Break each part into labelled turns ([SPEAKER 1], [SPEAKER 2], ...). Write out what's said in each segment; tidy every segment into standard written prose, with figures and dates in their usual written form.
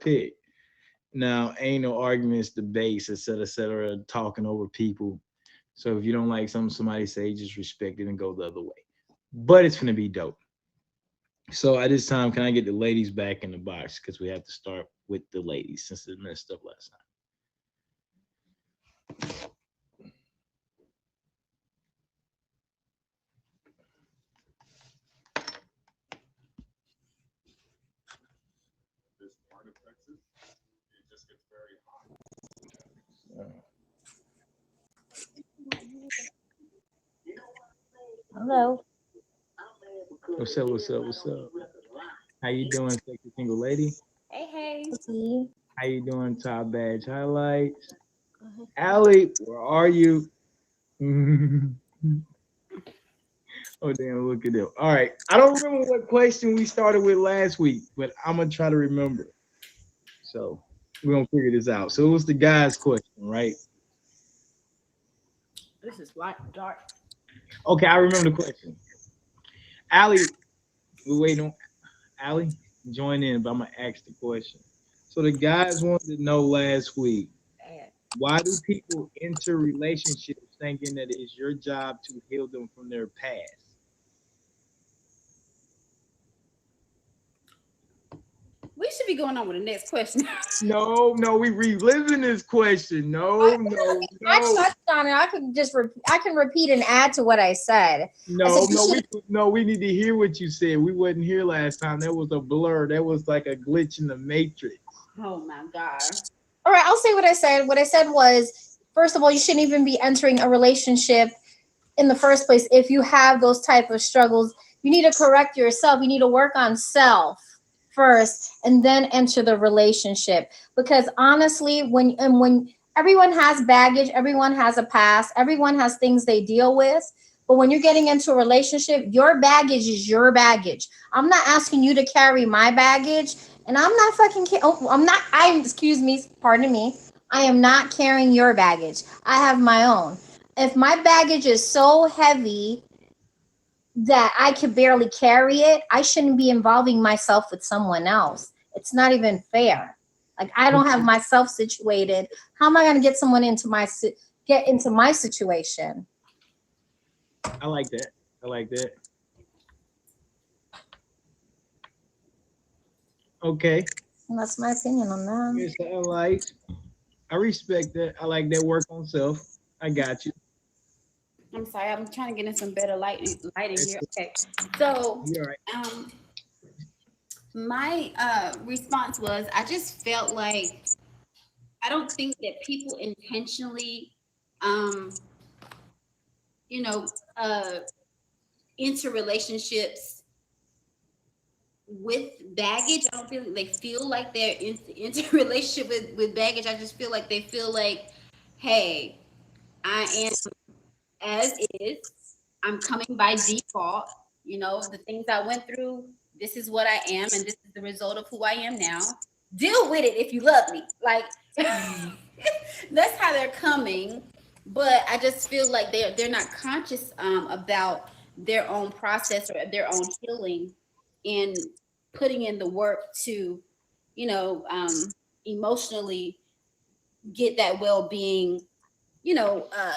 [SPEAKER 1] pick. Now, ain't no arguments, debates, etc., talking over people. So if you don't like something somebody say, just respect it and go the other way. But it's gonna be dope. So at this time, can I get the ladies back in the box? Because we have to start with the ladies since it messed up last time.
[SPEAKER 2] Hello.
[SPEAKER 1] What's up? What's up? What's up? How you doing, sexy single lady?
[SPEAKER 3] Hey, hey.
[SPEAKER 2] See?
[SPEAKER 1] How you doing, top badge highlights? Allie, where are you? Oh damn, look at them. All right. I don't remember what question we started with last week, but I'm gonna try to remember. So we're gonna figure this out. So it was the guy's question, right?
[SPEAKER 3] This is light dark.
[SPEAKER 1] Okay, I remember the question. Allie, we're waiting on Allie, join in, but I'm gonna ask the question. So the guys wanted to know last week, why do people enter relationships thinking that it's your job to heal them from their past?
[SPEAKER 3] We should be going on with the next question.
[SPEAKER 1] No, we reliving this question. No, no,
[SPEAKER 2] I
[SPEAKER 1] no.
[SPEAKER 2] touched on it. I could just I can repeat and add to what I said.
[SPEAKER 1] We need to hear what you said. We wasn't here last time. That was a blur. That was like a glitch in the matrix.
[SPEAKER 3] Oh my God.
[SPEAKER 2] All right, I'll say what I said. What I said was, first of all, you shouldn't even be entering a relationship in the first place if you have those type of struggles. You need to correct yourself. You need to work on self first and then enter the relationship, because honestly, when everyone has baggage, everyone has a past, everyone has things they deal with, but when you're getting into a relationship, your baggage is your baggage. I'm not asking you to carry my baggage, and I'm not excuse me, pardon me, I am not carrying your baggage. I have my own. If my baggage is so heavy that I could barely carry it, I shouldn't be involving myself with someone else. It's not even fair. Like, I don't have myself situated. How am I going to get someone into my situation?
[SPEAKER 1] I like that. I like that. Okay.
[SPEAKER 2] And that's my opinion on that.
[SPEAKER 1] Here's the highlights. I respect that. I like that work on self. I got you.
[SPEAKER 3] I'm sorry. I'm trying to get in some better lighting here. Okay. So,
[SPEAKER 1] You're right.
[SPEAKER 3] my response was, I just felt like I don't think that people intentionally, you know, enter relationships with baggage. I don't feel like they feel like they're into a relationship with baggage. I just feel like they feel like, hey, I am as is. I'm coming by default. You know, the things I went through, this is what I am, and this is the result of who I am now. Deal with it if you love me. Like, that's how they're coming. But I just feel like they're not conscious about their own process or their own healing, in putting in the work to, you know, emotionally get that well-being,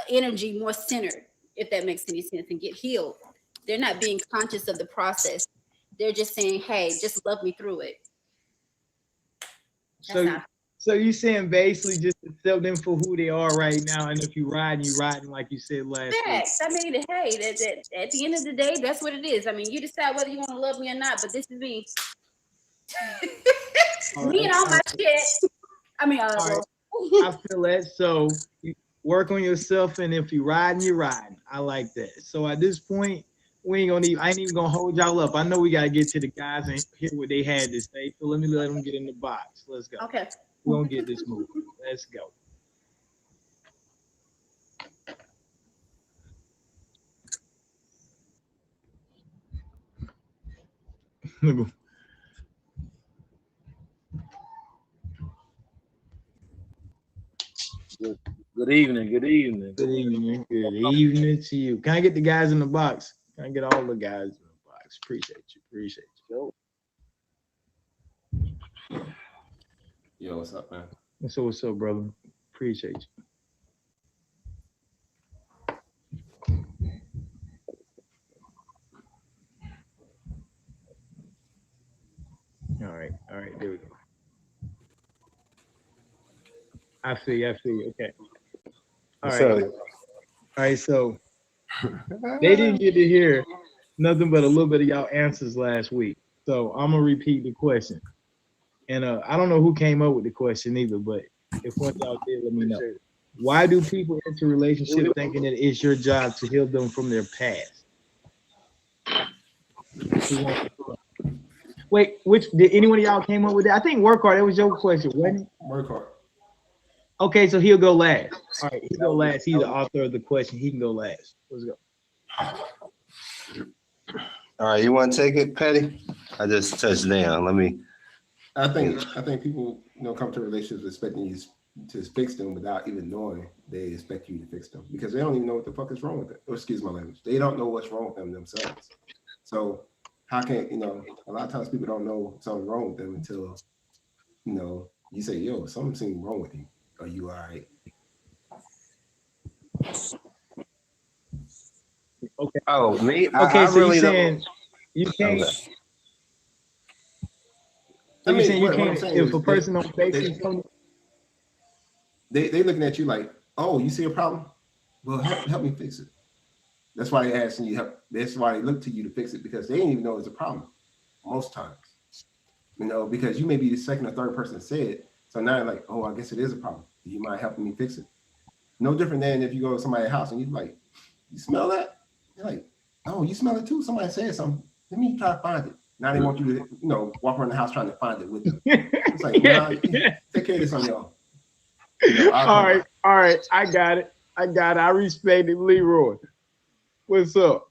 [SPEAKER 3] energy more centered, if that makes any sense, and get healed. They're not being conscious of the process. They're just saying, hey, just love me through it.
[SPEAKER 1] So you saying basically just accept them for who they are right now, and if you riding like you said last week.
[SPEAKER 3] I mean, hey, that at the end of the day, that's what it is. I mean, you decide whether you want to love me or not, but this is me. Me and all my shit. I mean,
[SPEAKER 1] I feel that. So you work on yourself, and if you riding, you're riding. I like that. So at this point, I ain't even gonna hold y'all up. I know we gotta get to the guys and hear what they had to say. So let them get in the box. Let's go.
[SPEAKER 3] Okay.
[SPEAKER 1] We're gonna get this moving. Let's go.
[SPEAKER 4] Good evening. Good evening.
[SPEAKER 1] Good evening. Good evening to you. Can I get the guys in the box? Can I get all the guys in the box? Appreciate you.
[SPEAKER 4] Yo, what's up, man?
[SPEAKER 1] So what's up, brother? Appreciate you. All right, there we go. I feel you. Okay. All
[SPEAKER 4] What's
[SPEAKER 1] right.
[SPEAKER 4] up?
[SPEAKER 1] All right. So they didn't get to hear nothing but a little bit of y'all answers last week. So I'm gonna repeat the question. And I don't know who came up with the question either, but if one of y'all did, let me know. Why do people enter relationship thinking that it's your job to heal them from their past? Wait, which did anyone of y'all came up with that? I think work hard. That was your question, wasn't it?
[SPEAKER 4] Work hard.
[SPEAKER 1] Okay, so he'll go last. All right, he'll go last. He's the author of the question. He can go last. Let's go.
[SPEAKER 5] All right, you want to take it, Patty? I just touched down. Let me.
[SPEAKER 4] I think people come to relationships expecting you to fix them without even knowing they expect you to fix them because they don't even know what the fuck is wrong with it. Or excuse my language. They don't know what's wrong with them themselves. So how can a lot of times people don't know something's wrong with them until you say, yo, something seems wrong with you. Are you all right?
[SPEAKER 1] Okay.
[SPEAKER 5] Oh, me?
[SPEAKER 1] Okay,
[SPEAKER 5] I
[SPEAKER 1] so
[SPEAKER 5] really
[SPEAKER 1] you're saying
[SPEAKER 5] don't.
[SPEAKER 1] you can't.
[SPEAKER 5] Okay.
[SPEAKER 1] So you're saying you
[SPEAKER 4] what I'm
[SPEAKER 1] can't
[SPEAKER 4] saying
[SPEAKER 1] if
[SPEAKER 4] is
[SPEAKER 1] a person don't basically come.
[SPEAKER 4] they looking at you like, oh, you see a problem? Well, help me fix it. That's why they asking you help. That's why they look to you to fix it because they didn't even know it's a problem most times. Because you may be the second or third person to say it. So now you're like, oh, I guess it is a problem. Do you mind helping me fix it? No different than if you go to somebody's house and you're like, you smell that? You're like, oh, you smell it too? Somebody said something. Let me try to find it. Now they want you to, walk around the house trying to find it with them. It's like, nah, take care of this on y'all.
[SPEAKER 1] All right. I got it. I respect it, Leroy. What's up?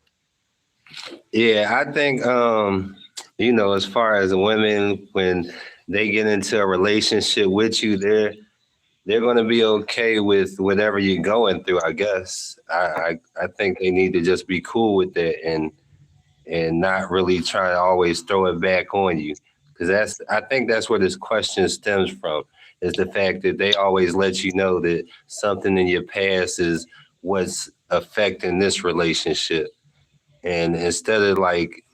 [SPEAKER 5] Yeah, I think as far as women, when they get into a relationship with you, they're going to be okay with whatever you're going through. I guess I think they need to just be cool with it and not really try to always throw it back on you, because I think that's where this question stems from, is the fact that they always let you know that something in your past is what's affecting this relationship, and instead of like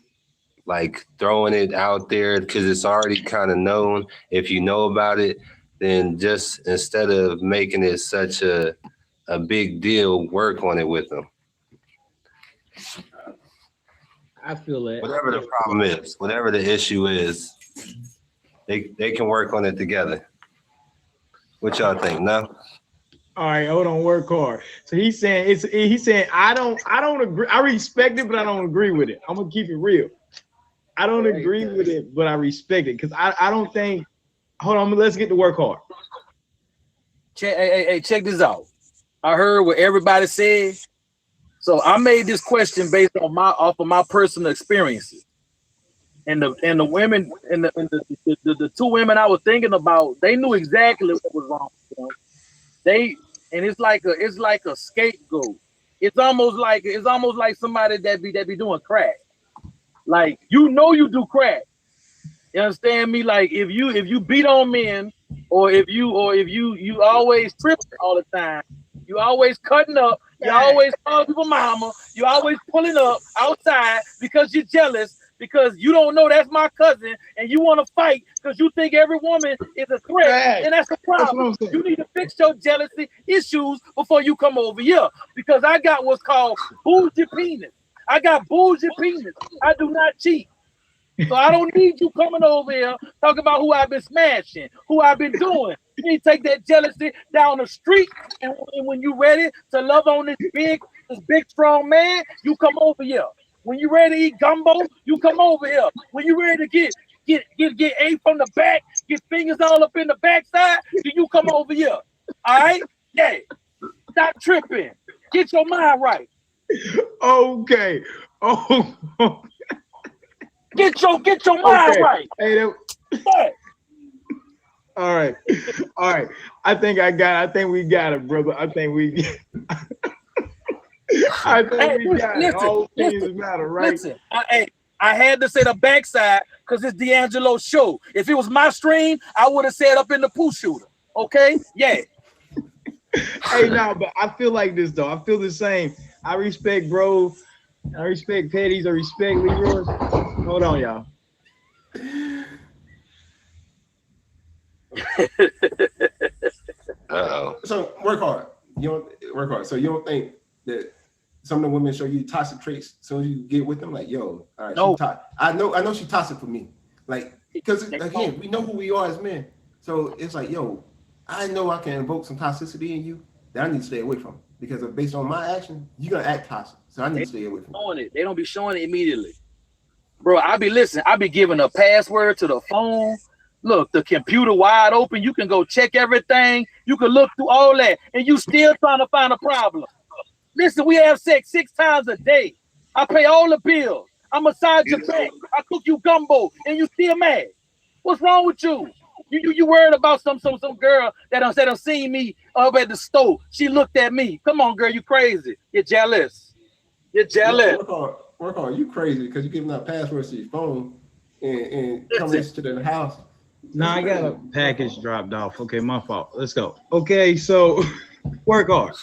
[SPEAKER 5] throwing it out there because it's already kind of known, if you know about it, then just instead of making it such a big deal, work on it with them.
[SPEAKER 1] I feel that.
[SPEAKER 5] Whatever the problem is, whatever the issue is, they can work on it together. What y'all think? No?
[SPEAKER 1] All right, hold on, work hard. So he's saying I don't agree. I respect it, but I don't agree with it. I'm gonna keep it real. I don't agree with it, but I respect it because I don't think. Hold on, let's get to work hard.
[SPEAKER 6] Hey, check this out. I heard what everybody said, so I made this question based on off of my personal experiences. And the women and the two women I was thinking about, they knew exactly what was wrong with them. It's like a scapegoat. It's almost like somebody that be doing crack. Like you do crack. You understand me? Like if you beat on men, or if you always trip all the time, you always cutting up, you always calling people mama, you always pulling up outside because you're jealous, because you don't know that's my cousin, and you want to fight because you think every woman is a threat, and that's a problem. You need to fix your jealousy issues before you come over here, because I got what's called bougie penis. I got bougie penis. I do not cheat. So I don't need you coming over here talking about who I've been smashing, who I've been doing. You need to take that jealousy down the street, and when you're ready to love on this big, strong man, you come over here. When you're ready to eat gumbo, you come over here. When you're ready to get ate from the back, get fingers all up in the backside, then you come over here. All right? Yeah. Stop tripping. Get your mind right.
[SPEAKER 1] Okay. Oh.
[SPEAKER 6] Get your mind right.
[SPEAKER 1] Hey, all right. I think we got it, brother. I think we got it. All things matter, right?
[SPEAKER 6] Listen, I had to say the backside because it's D'Angelo's show. If it was my stream, I would have said up in the poo shooter. Okay? Yeah.
[SPEAKER 1] Hey, no, but I feel like this though. I feel the same. I respect bro. I respect Petties. I respect Leroy. Hold on, y'all.
[SPEAKER 5] Uh-oh.
[SPEAKER 4] So work hard. You don't work hard. So you don't think that some of the women show you toxic traits as soon as you get with them? Like, yo, all right,
[SPEAKER 6] No.
[SPEAKER 4] I know she's toxic for me. Like, because again, we know who we are as men. So it's like, yo, I know I can invoke some toxicity in you that I need to stay away from. Because based on my action, you're gonna act toxic. So I need to stay away from
[SPEAKER 6] it. They don't be showing it immediately. Bro, I be giving a password to the phone. Look, the computer wide open. You can go check everything. You can look through all that, and you still trying to find a problem. Listen, we have sex 6 times a day. I pay all the bills. I massage your back. I cook you gumbo, and you still mad. What's wrong with you? You worried about some girl that done seen me up at the store. She looked at me. Come on, girl, you crazy. You're jealous. You're jealous.
[SPEAKER 4] Work hard. You crazy because you giving out passwords to your phone and coming to the house.
[SPEAKER 1] No, I got a package dropped off. Okay, my fault. Let's go. Okay, so work hard.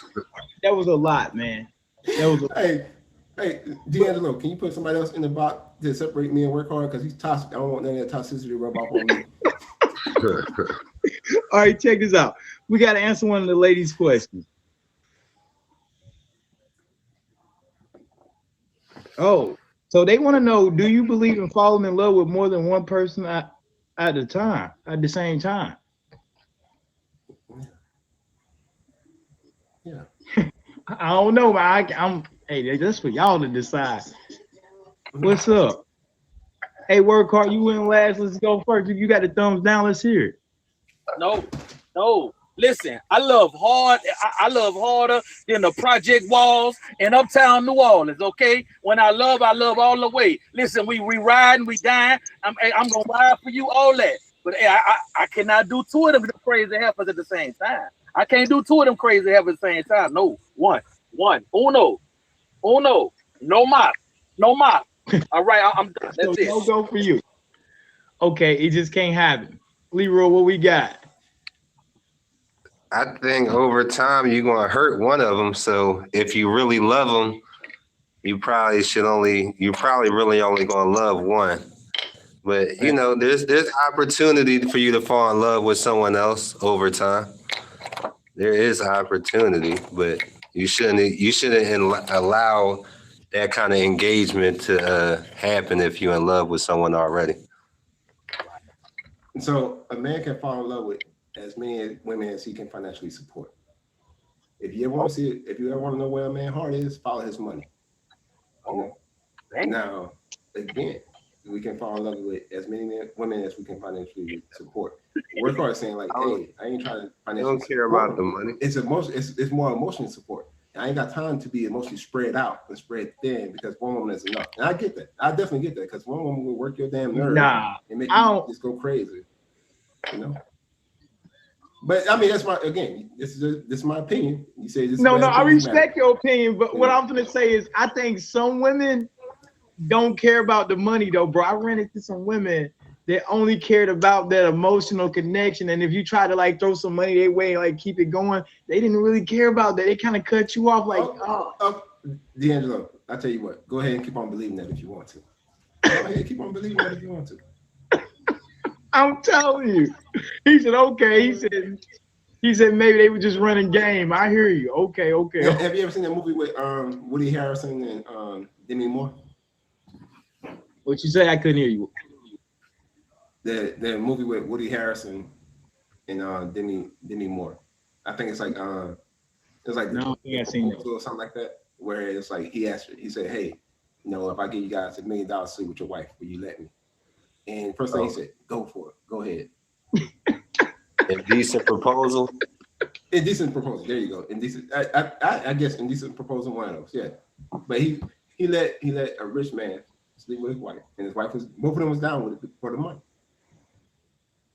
[SPEAKER 1] That was a lot, man. That was
[SPEAKER 4] Hey, D'Angelo, can you put somebody else in the box to separate me and work hard? Because he's toxic. I don't want none of that toxicity to rub off on me.
[SPEAKER 1] All right, check this out. We got to answer one of the ladies' questions. Oh, so they want to know, do you believe in falling in love with more than one person at the same time?
[SPEAKER 4] Yeah.
[SPEAKER 1] I don't know, but hey, that's for y'all to decide. What's up? Hey, work hard. You win last. Let's go first. If you got the thumbs down, let's hear it.
[SPEAKER 6] No. Listen, I love hard. I love harder than the Project Walls in Uptown New Orleans. Okay, when I love all the way. Listen, we ride and we die. I'm gonna ride for you, all that. But hey, I cannot do 2 of them crazy heifers at the same time. I can't do 2 of them crazy heifers at the same time. No, one. Uno, no más. All right, I'm done. That's it.
[SPEAKER 1] No go for you. Okay, it just can't happen. Leroy, what we got?
[SPEAKER 5] I think over time you're gonna hurt one of them. So if you really love them, you probably really only gonna love one. But you know, there's opportunity for you to fall in love with someone else over time. There is opportunity, but you shouldn't allow that kind of engagement to happen if you're in love with someone already.
[SPEAKER 4] So a man can fall in love with as many women as he can financially support. If you ever want to see it, if you ever want to know where a man's heart is, follow his money. You know? Now, again, we can fall in love with as many women as we can financially support. Work hard saying like, hey, I ain't trying to financially
[SPEAKER 5] don't care about the money.
[SPEAKER 4] It's more emotional support. I ain't got time to be emotionally spread out and spread thin because one woman is enough. And I get that. I definitely get that because one woman will work your damn nerve and make you just go crazy. You know? But I mean, that's this is my opinion. You say this.
[SPEAKER 1] No, I respect your opinion, but what I'm gonna say is I think some women don't care about the money though, bro. I ran into some women that only cared about that emotional connection. And if you try to like throw some money their way, like keep it going, they didn't really care about that. They kind of cut you off like,
[SPEAKER 4] D'Angelo, I tell you what, go ahead and keep on believing that if you want to. Go ahead, keep on believing that if you want to.
[SPEAKER 1] I'm telling you. He said, okay. He said maybe they were just running game. I hear you. Okay.
[SPEAKER 4] Have you ever seen that movie with Woody Harrelson and Demi Moore?
[SPEAKER 1] What you say? I couldn't hear you.
[SPEAKER 4] The movie with Woody Harrelson and Demi Moore. I think it's like no, I think I've seen it or something like that. Where it's like he said, hey, you know, if I give you guys $1 million to sleep with your wife, will you let me? And first thing he said, go for it. Go ahead.
[SPEAKER 5] Indecent proposal.
[SPEAKER 4] Indecent proposal. There you go. Indecent. I guess indecent proposal, one of those. Yeah. But he let a rich man sleep with his wife, and his wife both of them was down with it for the money.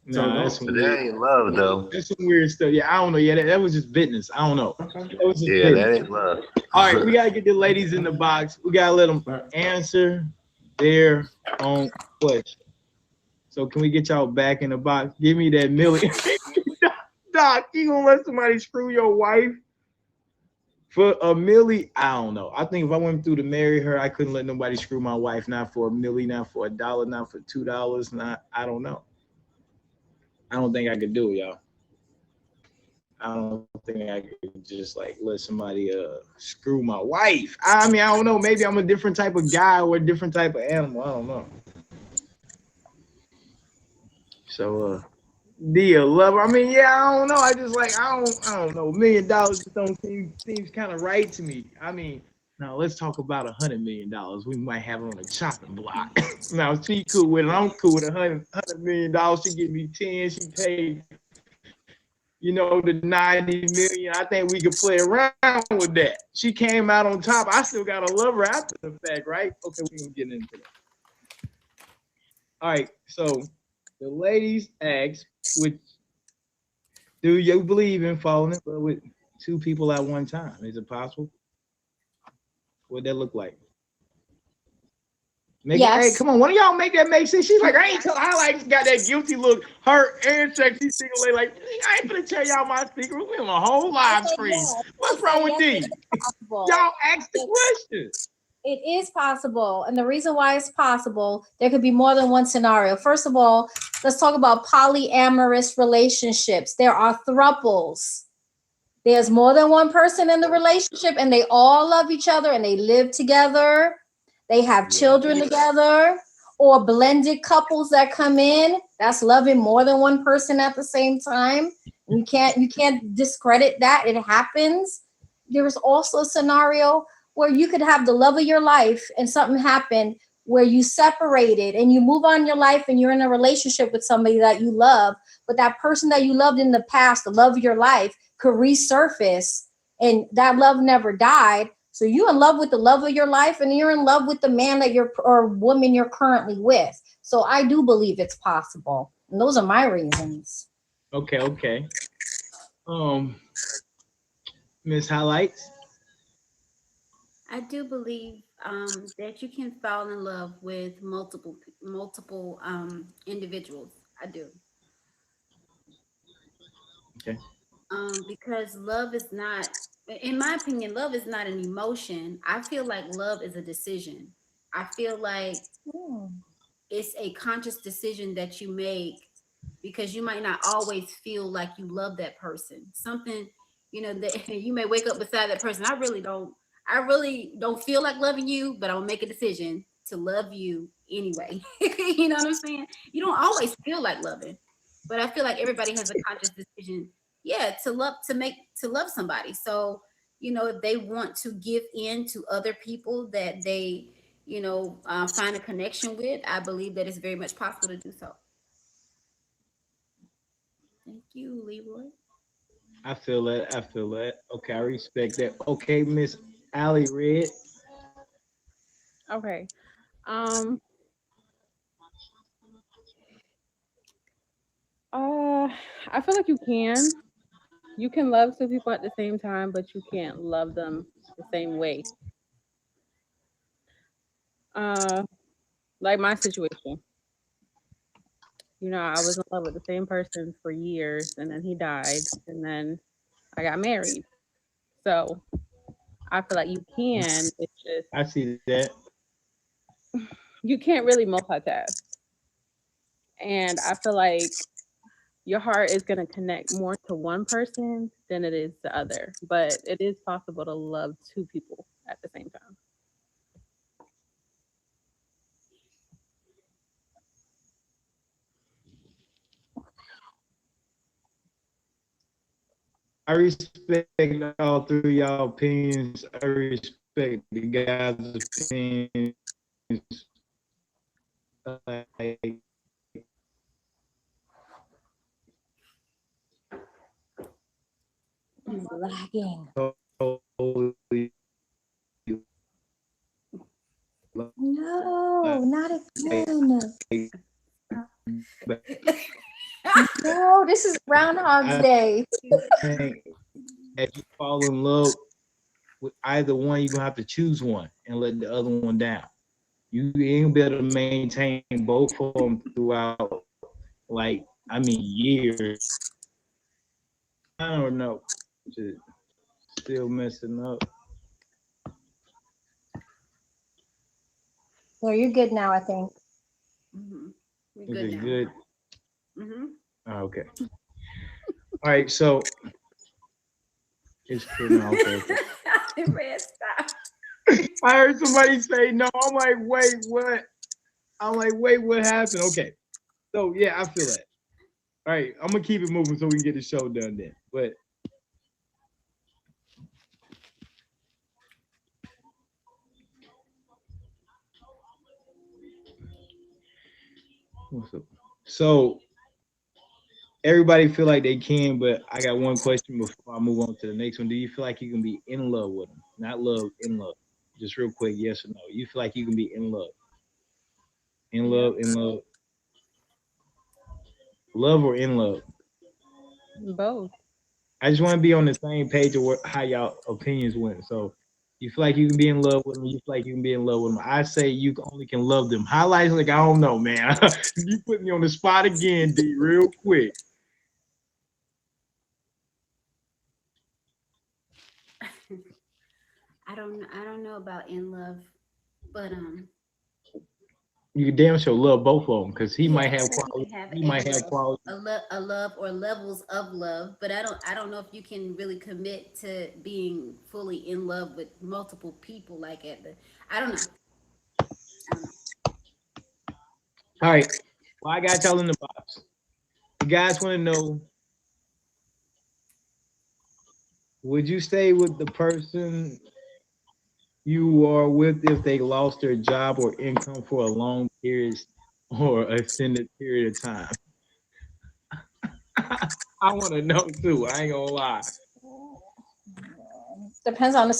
[SPEAKER 1] No,
[SPEAKER 5] that's that ain't love though.
[SPEAKER 1] That's some weird stuff. Yeah, I don't know. Yeah, that was just business. I don't know.
[SPEAKER 5] That ain't love.
[SPEAKER 1] All right, we gotta get the ladies in the box. We gotta let them answer. their own question. So can we get y'all back in the box? Give me that million. Doc, you gonna let somebody screw your wife for a milli? I don't know. I think if I went through to marry her, I couldn't let nobody screw my wife. Not for a milli, not for $1, not for $2. Not. I don't know. I don't think I could do it, y'all. I don't think I could just like let somebody screw my wife. I mean, I don't know. Maybe I'm a different type of guy or a different type of animal. I don't know. So be a lover. I mean, yeah, I don't know. I just like I don't know. $1 million just don't seems kind of right to me. I mean, now let's talk about $100 million. We might have it on a chopping block. Now she cool with it. I'm cool with $100 million. She give me 10. She paid, the 90 million. I think we could play around with that. She came out on top. I still gotta love her after the fact, right? Okay, we can get into that. All right, so the ladies asked, which do you believe in falling in love with two people at one time? Is it possible? What'd that look like? Make it, hey,
[SPEAKER 2] Yes.
[SPEAKER 1] come on, one of y'all make that make sense. She's like, I ain't tell. I like got that guilty look. Her and sexy single lady, like, I ain't gonna tell y'all my secret. We on a whole live stream. What's wrong with these? Y'all ask the question.
[SPEAKER 2] It is possible. And the reason why it's possible, there could be more than one scenario. First of all, let's talk about polyamorous relationships. There are thruples. There's more than one person in the relationship, and they all love each other and they live together. They have children together, or blended couples that come in. That's loving more than one person at the same time. You can't discredit that. It happens. There is also a scenario where you could have the love of your life and something happen where you separated and you move on your life and you're in a relationship with somebody that you love, but that person that you loved in the past, the love of your life, could resurface and that love never died. So you're in love with the love of your life and you're in love with the man that or woman you're currently with. So I do believe it's possible. And those are my reasons.
[SPEAKER 1] Okay. Miss Highlights.
[SPEAKER 3] I do believe that you can fall in love with multiple individuals. I do.
[SPEAKER 1] Okay.
[SPEAKER 3] Because love is not, in my opinion, love is not an emotion. I feel like love is a decision. I feel like it's a conscious decision that you make because you might not always feel like you love that person. Something, that you may wake up beside that person. I really don't feel like loving you, but I'll make a decision to love you anyway. You know what I'm saying? You don't always feel like loving, but I feel like everybody has a conscious decision, to love somebody. So, if they want to give in to other people that they, find a connection with, I believe that it's very much possible to do so. Thank you, Leroy.
[SPEAKER 1] I feel that. Okay, I respect that. Okay, Miss Allie Red.
[SPEAKER 7] Okay. Um. I feel like you can. You can love two people at the same time, but you can't love them the same way. Uh, like my situation. I was in love with the same person for years, and then he died, and then I got married. So I feel like you can. It's just
[SPEAKER 1] I see that.
[SPEAKER 7] you can't really multitask, and I feel like your heart is going to connect more to one person than it is the other. But it is possible to love two people at the same time.
[SPEAKER 1] I respect all three y'all opinions. I respect the guys' opinions. Like,
[SPEAKER 2] He's lagging.
[SPEAKER 1] totally,
[SPEAKER 2] No, not
[SPEAKER 1] like,
[SPEAKER 2] again. No, this is Groundhog's
[SPEAKER 1] I
[SPEAKER 2] Day.
[SPEAKER 1] think if you fall in love with either one, you're gonna have to choose one and let the other one down. You ain't be able to maintain both of them throughout, like, I mean, years. I don't know. Just still messing up.
[SPEAKER 2] No, you're good now, I think.
[SPEAKER 3] We're
[SPEAKER 1] Is
[SPEAKER 3] good
[SPEAKER 1] it
[SPEAKER 3] now.
[SPEAKER 1] good?
[SPEAKER 3] Mm-hmm.
[SPEAKER 1] Oh, okay. All right. So it's clear now. Okay. Okay.
[SPEAKER 3] Red, stop.
[SPEAKER 1] I heard somebody say no. I'm like, wait, what? I'm like, wait, what happened? Okay. So yeah, I feel that. All right, I'm gonna keep it moving so we can get the show done then. But what's up? So everybody feel like they can, but I got one question before I move on to the next one. Do you feel like you can be in love with them? Not love, in love. Just real quick, yes or no. You feel like you can be in love? In
[SPEAKER 7] Yep.
[SPEAKER 1] love, in love, love or in love?
[SPEAKER 7] Both.
[SPEAKER 1] I just want to be on the same page of how y'all opinions went. So you feel like you can be in love with them. You feel like you can be in love with them. I say you only can love them. Highlights like I don't know, man. You put me on the spot again, D, real quick.
[SPEAKER 3] I don't know about in love, but
[SPEAKER 1] You can damn sure love both of them because he
[SPEAKER 3] yeah,
[SPEAKER 1] might have
[SPEAKER 3] you
[SPEAKER 1] quality.
[SPEAKER 3] can have
[SPEAKER 1] He
[SPEAKER 3] a
[SPEAKER 1] might have
[SPEAKER 3] love,
[SPEAKER 1] quality.
[SPEAKER 3] a love or levels of love, but I don't know if you can really commit to being fully in love with multiple people like at the. I don't know. I don't know.
[SPEAKER 1] All right. Well, I got y'all in the box. You guys want to know, would you stay with the person you are with if they lost their job or income for a long period or extended period of time? I want to know too. I ain't gonna lie.
[SPEAKER 2] Depends on the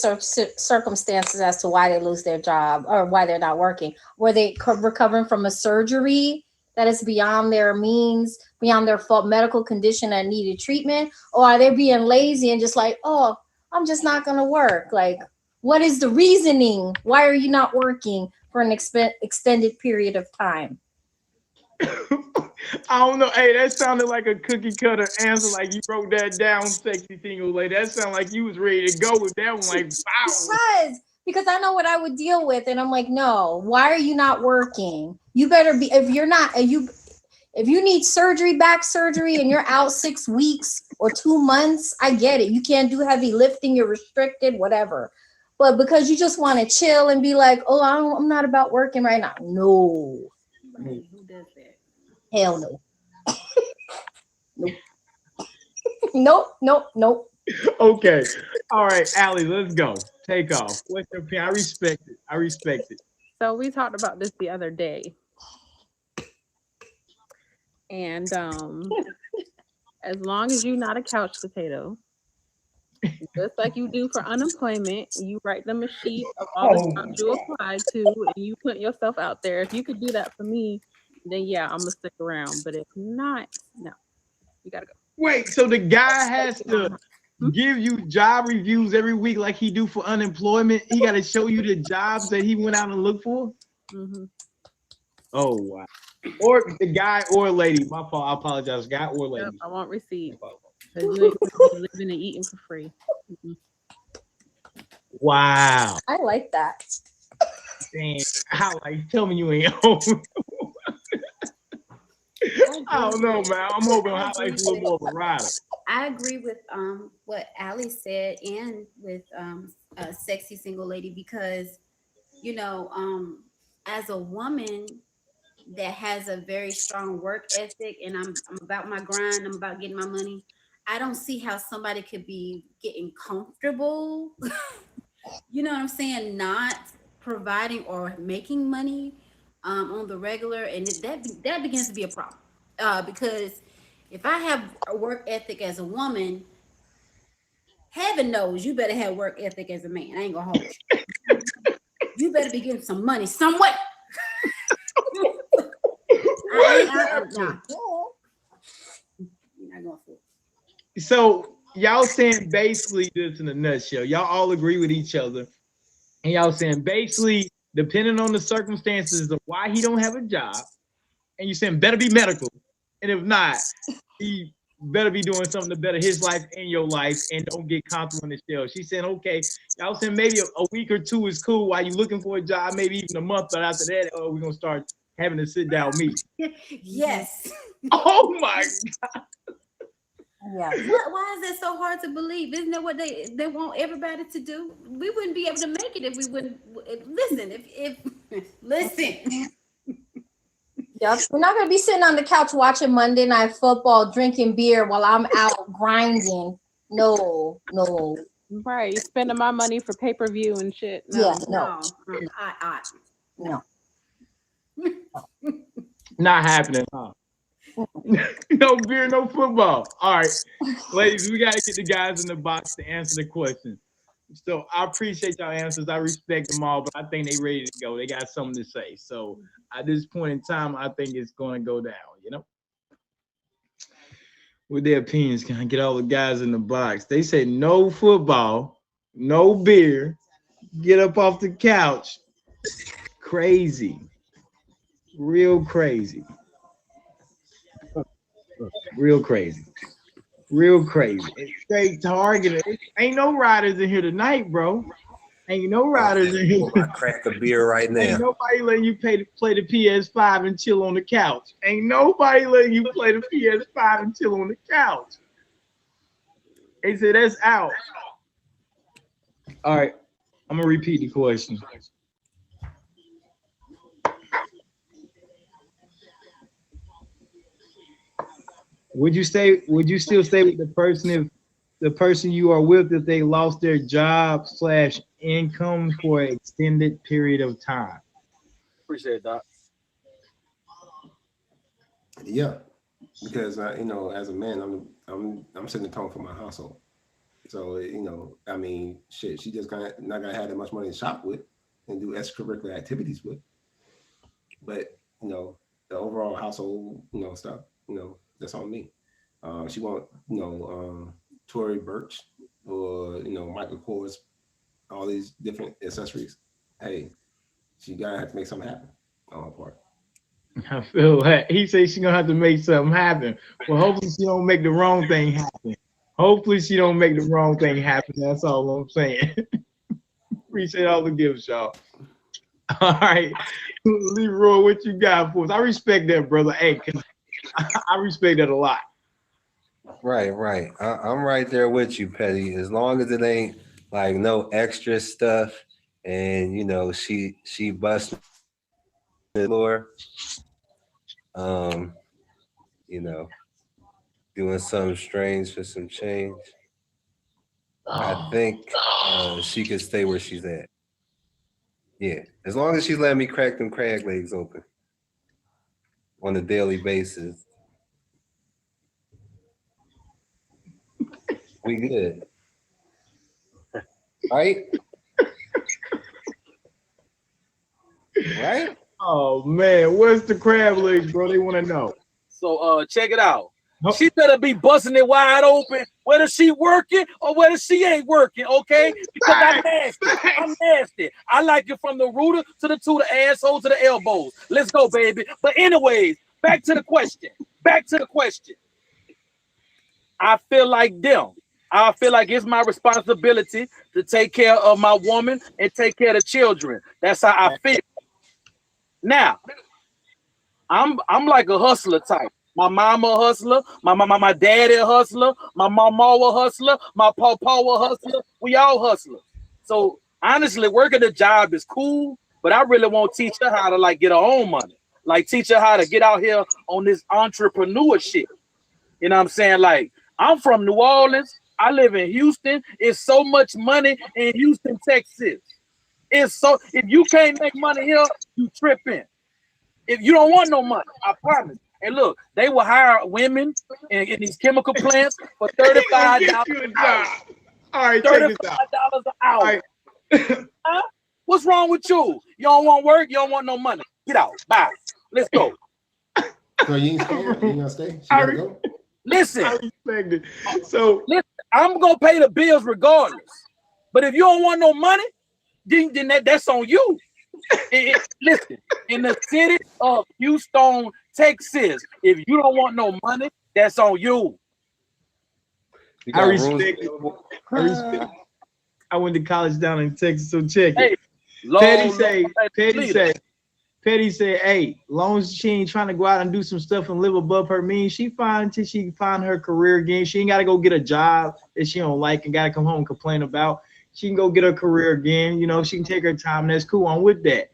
[SPEAKER 2] circumstances as to why they lose their job or why they're not working. Were they recovering from a surgery that is beyond their means, beyond their fault, medical condition that needed treatment? Or are they being lazy and just like, oh, I'm just not going to work? Like, what is the reasoning? Why are you not working for an extended period of time?
[SPEAKER 1] I don't know. Hey, that sounded like a cookie cutter answer. Like you wrote that down, sexy single lady. That sounded like you was ready to go with that one. Like, wow.
[SPEAKER 2] Because I know what I would deal with, and I'm like, no, why are you not working? You better be. If you're not, if you need surgery, back surgery, and you're out 6 weeks or 2 months, I get it. You can't do heavy lifting. You're restricted, whatever. But because you just want to chill and be like, oh, I'm not about working right now. No,
[SPEAKER 3] Right? Who does that?
[SPEAKER 2] hell no. Nope. Nope. Nope. Nope.
[SPEAKER 1] Okay. All right, Allie, let's go. Take off. What's your opinion? I respect it. I respect it.
[SPEAKER 7] So we talked about this the other day, and as long as you're not a couch potato, just like you do for unemployment, you write them a sheet of all the jobs you applied to, and you put yourself out there. If you could do that for me, then yeah, I'm gonna stick around. But if not, no, you gotta go.
[SPEAKER 1] Wait, so the guy has to
[SPEAKER 7] Hmm?
[SPEAKER 1] give you job reviews every week like he do for unemployment? He got to show you the jobs that he went out and looked for?
[SPEAKER 7] Hmm.
[SPEAKER 1] Oh, wow. Or the guy or lady. My fault. I apologize. Guy or
[SPEAKER 7] Yep,
[SPEAKER 1] lady.
[SPEAKER 7] I want receipts because you ain't gonna be living and eating for free. Mm-mm.
[SPEAKER 1] Wow.
[SPEAKER 2] I like that.
[SPEAKER 1] Damn. How, like, tell me you ain't home. I don't know, man. I'm hoping
[SPEAKER 3] I agree
[SPEAKER 1] highlights a little
[SPEAKER 3] with
[SPEAKER 1] more of a rider.
[SPEAKER 3] I agree with what Ali said and with sexy single lady because you know as a woman that has a very strong work ethic and I'm about my grind, I'm about getting my money. I don't see how somebody could be getting comfortable, you know what I'm saying, not providing or making money on the regular, and that begins to be a problem because if I have a work ethic as a woman, heaven knows you better have work ethic as a man. I ain't gonna hold you. You better be getting some money some way. Nah, you're not going for it.
[SPEAKER 1] So y'all saying basically this in a nutshell. Y'all all agree with each other. And y'all saying basically depending on the circumstances of why he don't have a job, and you saying better be medical, and if not, he better be doing something to better his life and your life, and don't get comfortable in the shell. She's saying, okay, I was saying maybe a week or two is cool while you're looking for a job, maybe even a month, but after that, oh, we're gonna start having a sit down meeting.
[SPEAKER 3] Yes.
[SPEAKER 1] Oh my God.
[SPEAKER 2] Yeah.
[SPEAKER 3] Why is that so hard to believe? Isn't that what they want everybody to do? We wouldn't be able to make it if we wouldn't listen. If listen.
[SPEAKER 2] Yep. We're not gonna be sitting on the couch watching Monday Night Football, drinking beer while I'm out grinding. No.
[SPEAKER 7] Right, you spending my money for pay-per-view and shit.
[SPEAKER 2] Yeah,
[SPEAKER 3] No.
[SPEAKER 2] no.
[SPEAKER 1] Not happening, huh? No beer, no football. All right, ladies, we got to get the guys in the box to answer the question. So I appreciate y'all answers. I respect them all, but I think they ready to go. They got something to say. So at this point in time, I think it's going to go down, you know? With their opinions, can I get all the guys in the box? They say no football, no beer, get up off the couch. Crazy. Real crazy. Real crazy. Real crazy. It's straight targeted. Ain't no riders in here tonight, bro. Ain't no riders in here.
[SPEAKER 5] I crack a beer right now.
[SPEAKER 1] Ain't nobody letting you play the PS5 and chill on the couch. Ain't nobody letting you play the PS5 and chill on the couch. They said that's out. All right, I'm gonna repeat the question. Would you still stay with the person if the person you are with if they lost their job / income for an extended period of time?
[SPEAKER 6] Appreciate it, Doc.
[SPEAKER 4] Yeah, because as a man, I'm setting the tone for my household. So I mean, shit, she just not gonna have that much money to shop with and do extracurricular activities with. But the overall household, stuff, that's on me. She want, Tory Burch or Michael Kors, all these different accessories. Hey, she gotta have to make something happen on her part.
[SPEAKER 1] I feel that he says she's gonna have to make something happen. Well, hopefully she don't make the wrong thing happen. Hopefully she don't make the wrong thing happen. That's all I'm saying. Appreciate all the gifts, y'all. All right, Leroy, what you got for us? I respect that, brother. Hey, I respect that a lot.
[SPEAKER 5] Right. I'm right there with you, Petty. As long as it ain't like no extra stuff, and she busted the floor, doing something strange for some change. I think she could stay where she's at. Yeah, as long as she's letting me crack them crab legs open on a daily basis, we good. Right? Right?
[SPEAKER 1] Oh man, what's the crab legs, bro? They want to know.
[SPEAKER 6] So check it out. She better be busting it wide open, whether she working or whether she ain't working, okay? Because I'm nasty. I'm nasty. I like it from the rooter to the asshole to the elbows. Let's go, baby. But anyways, back to the question. I feel like them. I feel like it's my responsibility to take care of my woman and take care of the children. That's how I feel. Now, I'm like a hustler type. My mama a hustler, my daddy a hustler, my mama a hustler, my papa a hustler. We all hustlers. So honestly, working a job is cool, but I really want to teach her how to get her own money. Like teach her how to get out here on this entrepreneurship. You know what I'm saying? I'm from New Orleans. I live in Houston. It's so much money in Houston, Texas. If you can't make money here, you tripping. If you don't want no money, I promise. And look, they will hire women in these chemical plants for $35 an hour.
[SPEAKER 1] All right,
[SPEAKER 6] $35 an hour.
[SPEAKER 1] Right.
[SPEAKER 6] Huh? What's wrong with you? You don't want work? You don't want no money? Get out. Bye. Let's go.
[SPEAKER 4] So you ain't staying? You ain't gonna stay? She gotta go?
[SPEAKER 6] Listen.
[SPEAKER 1] I respect it. So
[SPEAKER 6] listen, I'm gonna pay the bills regardless. But if you don't want no money, then that's on you. Listen, in the city of Houston, Texas, if you don't want no money, that's on you.
[SPEAKER 5] You
[SPEAKER 1] I
[SPEAKER 5] got rooms
[SPEAKER 1] respect it.
[SPEAKER 5] available?
[SPEAKER 1] I respect. I went to college down in Texas, so check
[SPEAKER 6] Hey,
[SPEAKER 1] it. Petty
[SPEAKER 6] long
[SPEAKER 1] say, Petty
[SPEAKER 6] leader.
[SPEAKER 1] say, Petty said, hey, long as she ain't trying to go out and do some stuff and live above her means, she fine until she can find her career again. She ain't got to go get a job that she don't like and got to come home and complain about. She can go get her career again. You know, she can take her time. That's cool. I'm with that.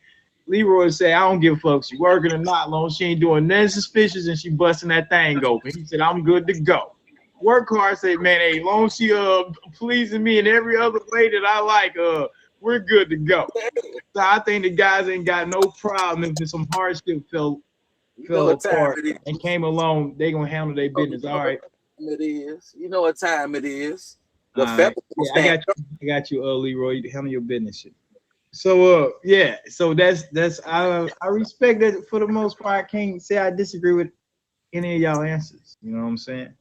[SPEAKER 1] Leroy said, I don't give a fuck if she working or not, long as she ain't doing nothing suspicious and she busting that thing open. He said, I'm good to go. Work hard, say, man, hey, long as she pleasing me in every other way that I like, we're good to go. So I think the guys ain't got no problem if some hardship fell
[SPEAKER 6] You know
[SPEAKER 1] fell
[SPEAKER 6] what time
[SPEAKER 1] apart
[SPEAKER 6] it is.
[SPEAKER 1] and came along, they gonna handle their
[SPEAKER 6] You
[SPEAKER 1] business.
[SPEAKER 6] know
[SPEAKER 1] All right.
[SPEAKER 6] what time it is. You know what time it is.
[SPEAKER 1] All
[SPEAKER 6] The
[SPEAKER 1] right.
[SPEAKER 6] federal
[SPEAKER 1] Yeah,
[SPEAKER 6] stand.
[SPEAKER 1] I got you, Leroy. You handle your business shit. So yeah, so that's I respect that for the most part. I can't say I disagree with any of y'all answers. You know what I'm saying?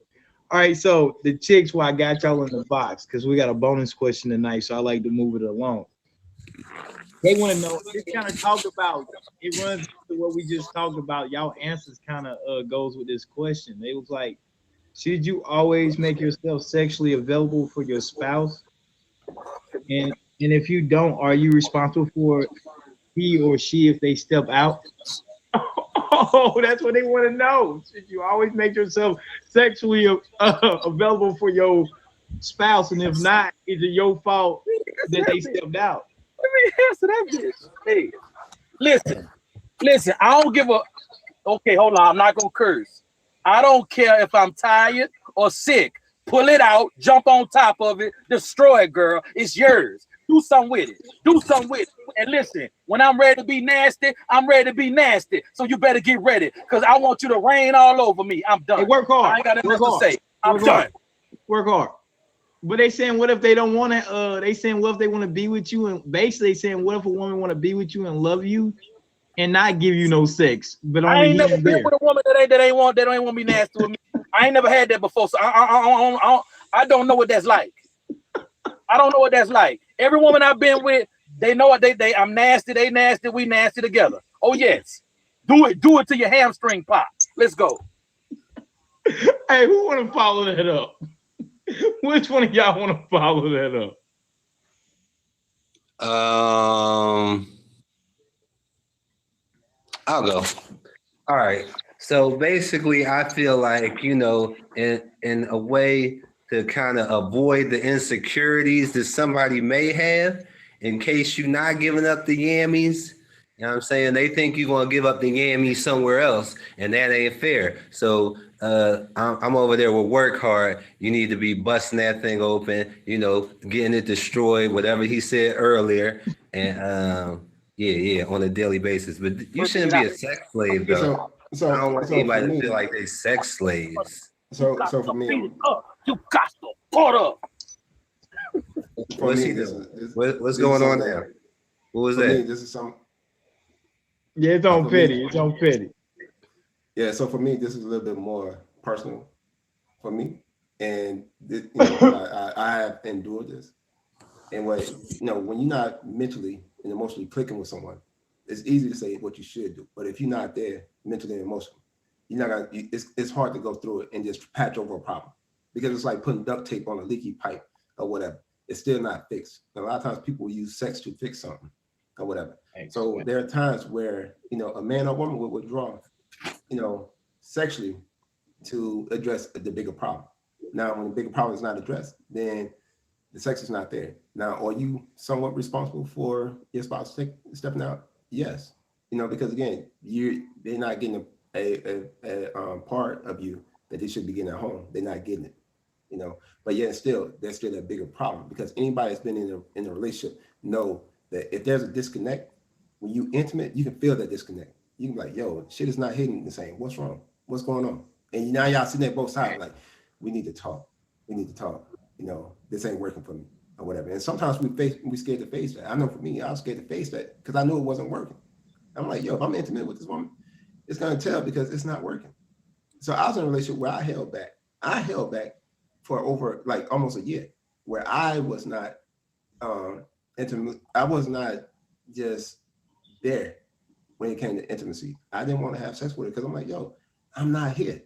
[SPEAKER 1] All right, so the chicks, why I got y'all in the box because we got a bonus question tonight, so I like to move it along. They want to know. This kind of talk about it runs into what we just talked about. Y'all answers kind of goes with this question. They was like, should you always make yourself sexually available for your spouse? And if you don't, are you responsible for he or she if they step out? Oh, that's what they want to know. Should you always make yourself sexually available for your spouse? And if not, is it your fault that they stepped out?
[SPEAKER 6] Let me answer that bitch. Hey, listen. I don't give a. Okay, hold on. I'm not gonna curse. I don't care if I'm tired or sick. Pull it out, jump on top of it, destroy it, girl. It's yours. Do something with it. Do something with it. And listen, when I'm ready to be nasty, I'm ready to be nasty. So you better get ready, because I want you to rain all over me. I'm done.
[SPEAKER 1] Hey, work hard.
[SPEAKER 6] I ain't got
[SPEAKER 1] Work
[SPEAKER 6] nothing else to
[SPEAKER 1] hard.
[SPEAKER 6] say. I'm
[SPEAKER 1] Work
[SPEAKER 6] done.
[SPEAKER 1] hard. Work hard. But they saying, what if they don't want to? They saying, what if they want to be with you? And basically saying, what if a woman want to be with you and love you and not give you no sex, but
[SPEAKER 6] I
[SPEAKER 1] only
[SPEAKER 6] ain't
[SPEAKER 1] here
[SPEAKER 6] never
[SPEAKER 1] and
[SPEAKER 6] been
[SPEAKER 1] there?
[SPEAKER 6] with a woman that ain't want to be nasty with me. I ain't never had that before, so I don't know what that's like. I don't know what that's like. Every woman I've been with, they know what they I'm nasty, they nasty, we nasty together. Oh yes. Do it to your hamstring pop. Let's go.
[SPEAKER 1] Hey, who want to follow that up? Which one of y'all want to follow that up?
[SPEAKER 5] I'll go. All right. So basically, I feel like, in a way to kind of avoid the insecurities that somebody may have, in case you're not giving up the yammies. You know what I'm saying? They think you're gonna give up the yammies somewhere else, and that ain't fair. So I'm over there with work hard. You need to be busting that thing open, getting it destroyed, whatever he said earlier, and yeah, on a daily basis. But you shouldn't be a sex slave, though. I don't want
[SPEAKER 4] So for
[SPEAKER 5] anybody to
[SPEAKER 4] me,
[SPEAKER 5] feel like they sex slaves.
[SPEAKER 6] You
[SPEAKER 4] so
[SPEAKER 6] got
[SPEAKER 4] so
[SPEAKER 6] to
[SPEAKER 4] for me,
[SPEAKER 6] beat it up. You got to put up.
[SPEAKER 4] for
[SPEAKER 5] What's
[SPEAKER 4] me,
[SPEAKER 5] he
[SPEAKER 4] this
[SPEAKER 5] doing?
[SPEAKER 4] is
[SPEAKER 5] What's
[SPEAKER 4] this is
[SPEAKER 5] going on
[SPEAKER 4] something.
[SPEAKER 5] there? What was
[SPEAKER 4] For me,
[SPEAKER 5] that?
[SPEAKER 4] this is some.
[SPEAKER 1] Yeah, it's on
[SPEAKER 4] For me,
[SPEAKER 1] Petty. It's on Petty.
[SPEAKER 4] yeah. So for me, this is a little bit more personal for me, and because I have endured this, and when you're not mentally and emotionally clicking with someone, it's easy to say what you should do, but if you're not there mentally and emotionally, you're not gonna. It's hard to go through it and just patch over a problem, because it's like putting duct tape on a leaky pipe or whatever. It's still not fixed. And a lot of times people use sex to fix something or whatever. So there are times where a man or woman will withdraw, sexually to address the bigger problem. Now, when the bigger problem is not addressed, then the sex is not there. Now, are you somewhat responsible for your spouse stepping out? Yes, because again, they're not getting a part of you that they should be getting at home. They're not getting it, But yet, still, there's still a bigger problem, because anybody that's been in a relationship know that if there's a disconnect, when you intimate, you can feel that disconnect. You can be like, yo, shit is not hitting the same. What's wrong? What's going on? And now y'all sitting there both sides like, we need to talk. We need to talk. This ain't working for me or whatever. And sometimes we scared to face that. I know for me, I was scared to face that because I knew it wasn't working. I'm like, yo, if I'm intimate with this woman, it's gonna tell because it's not working. So I was in a relationship where I held back. I held back for over like almost a year, where I was not intimate. I was not just there when it came to intimacy. I didn't want to have sex with her because I'm like, yo, I'm not here.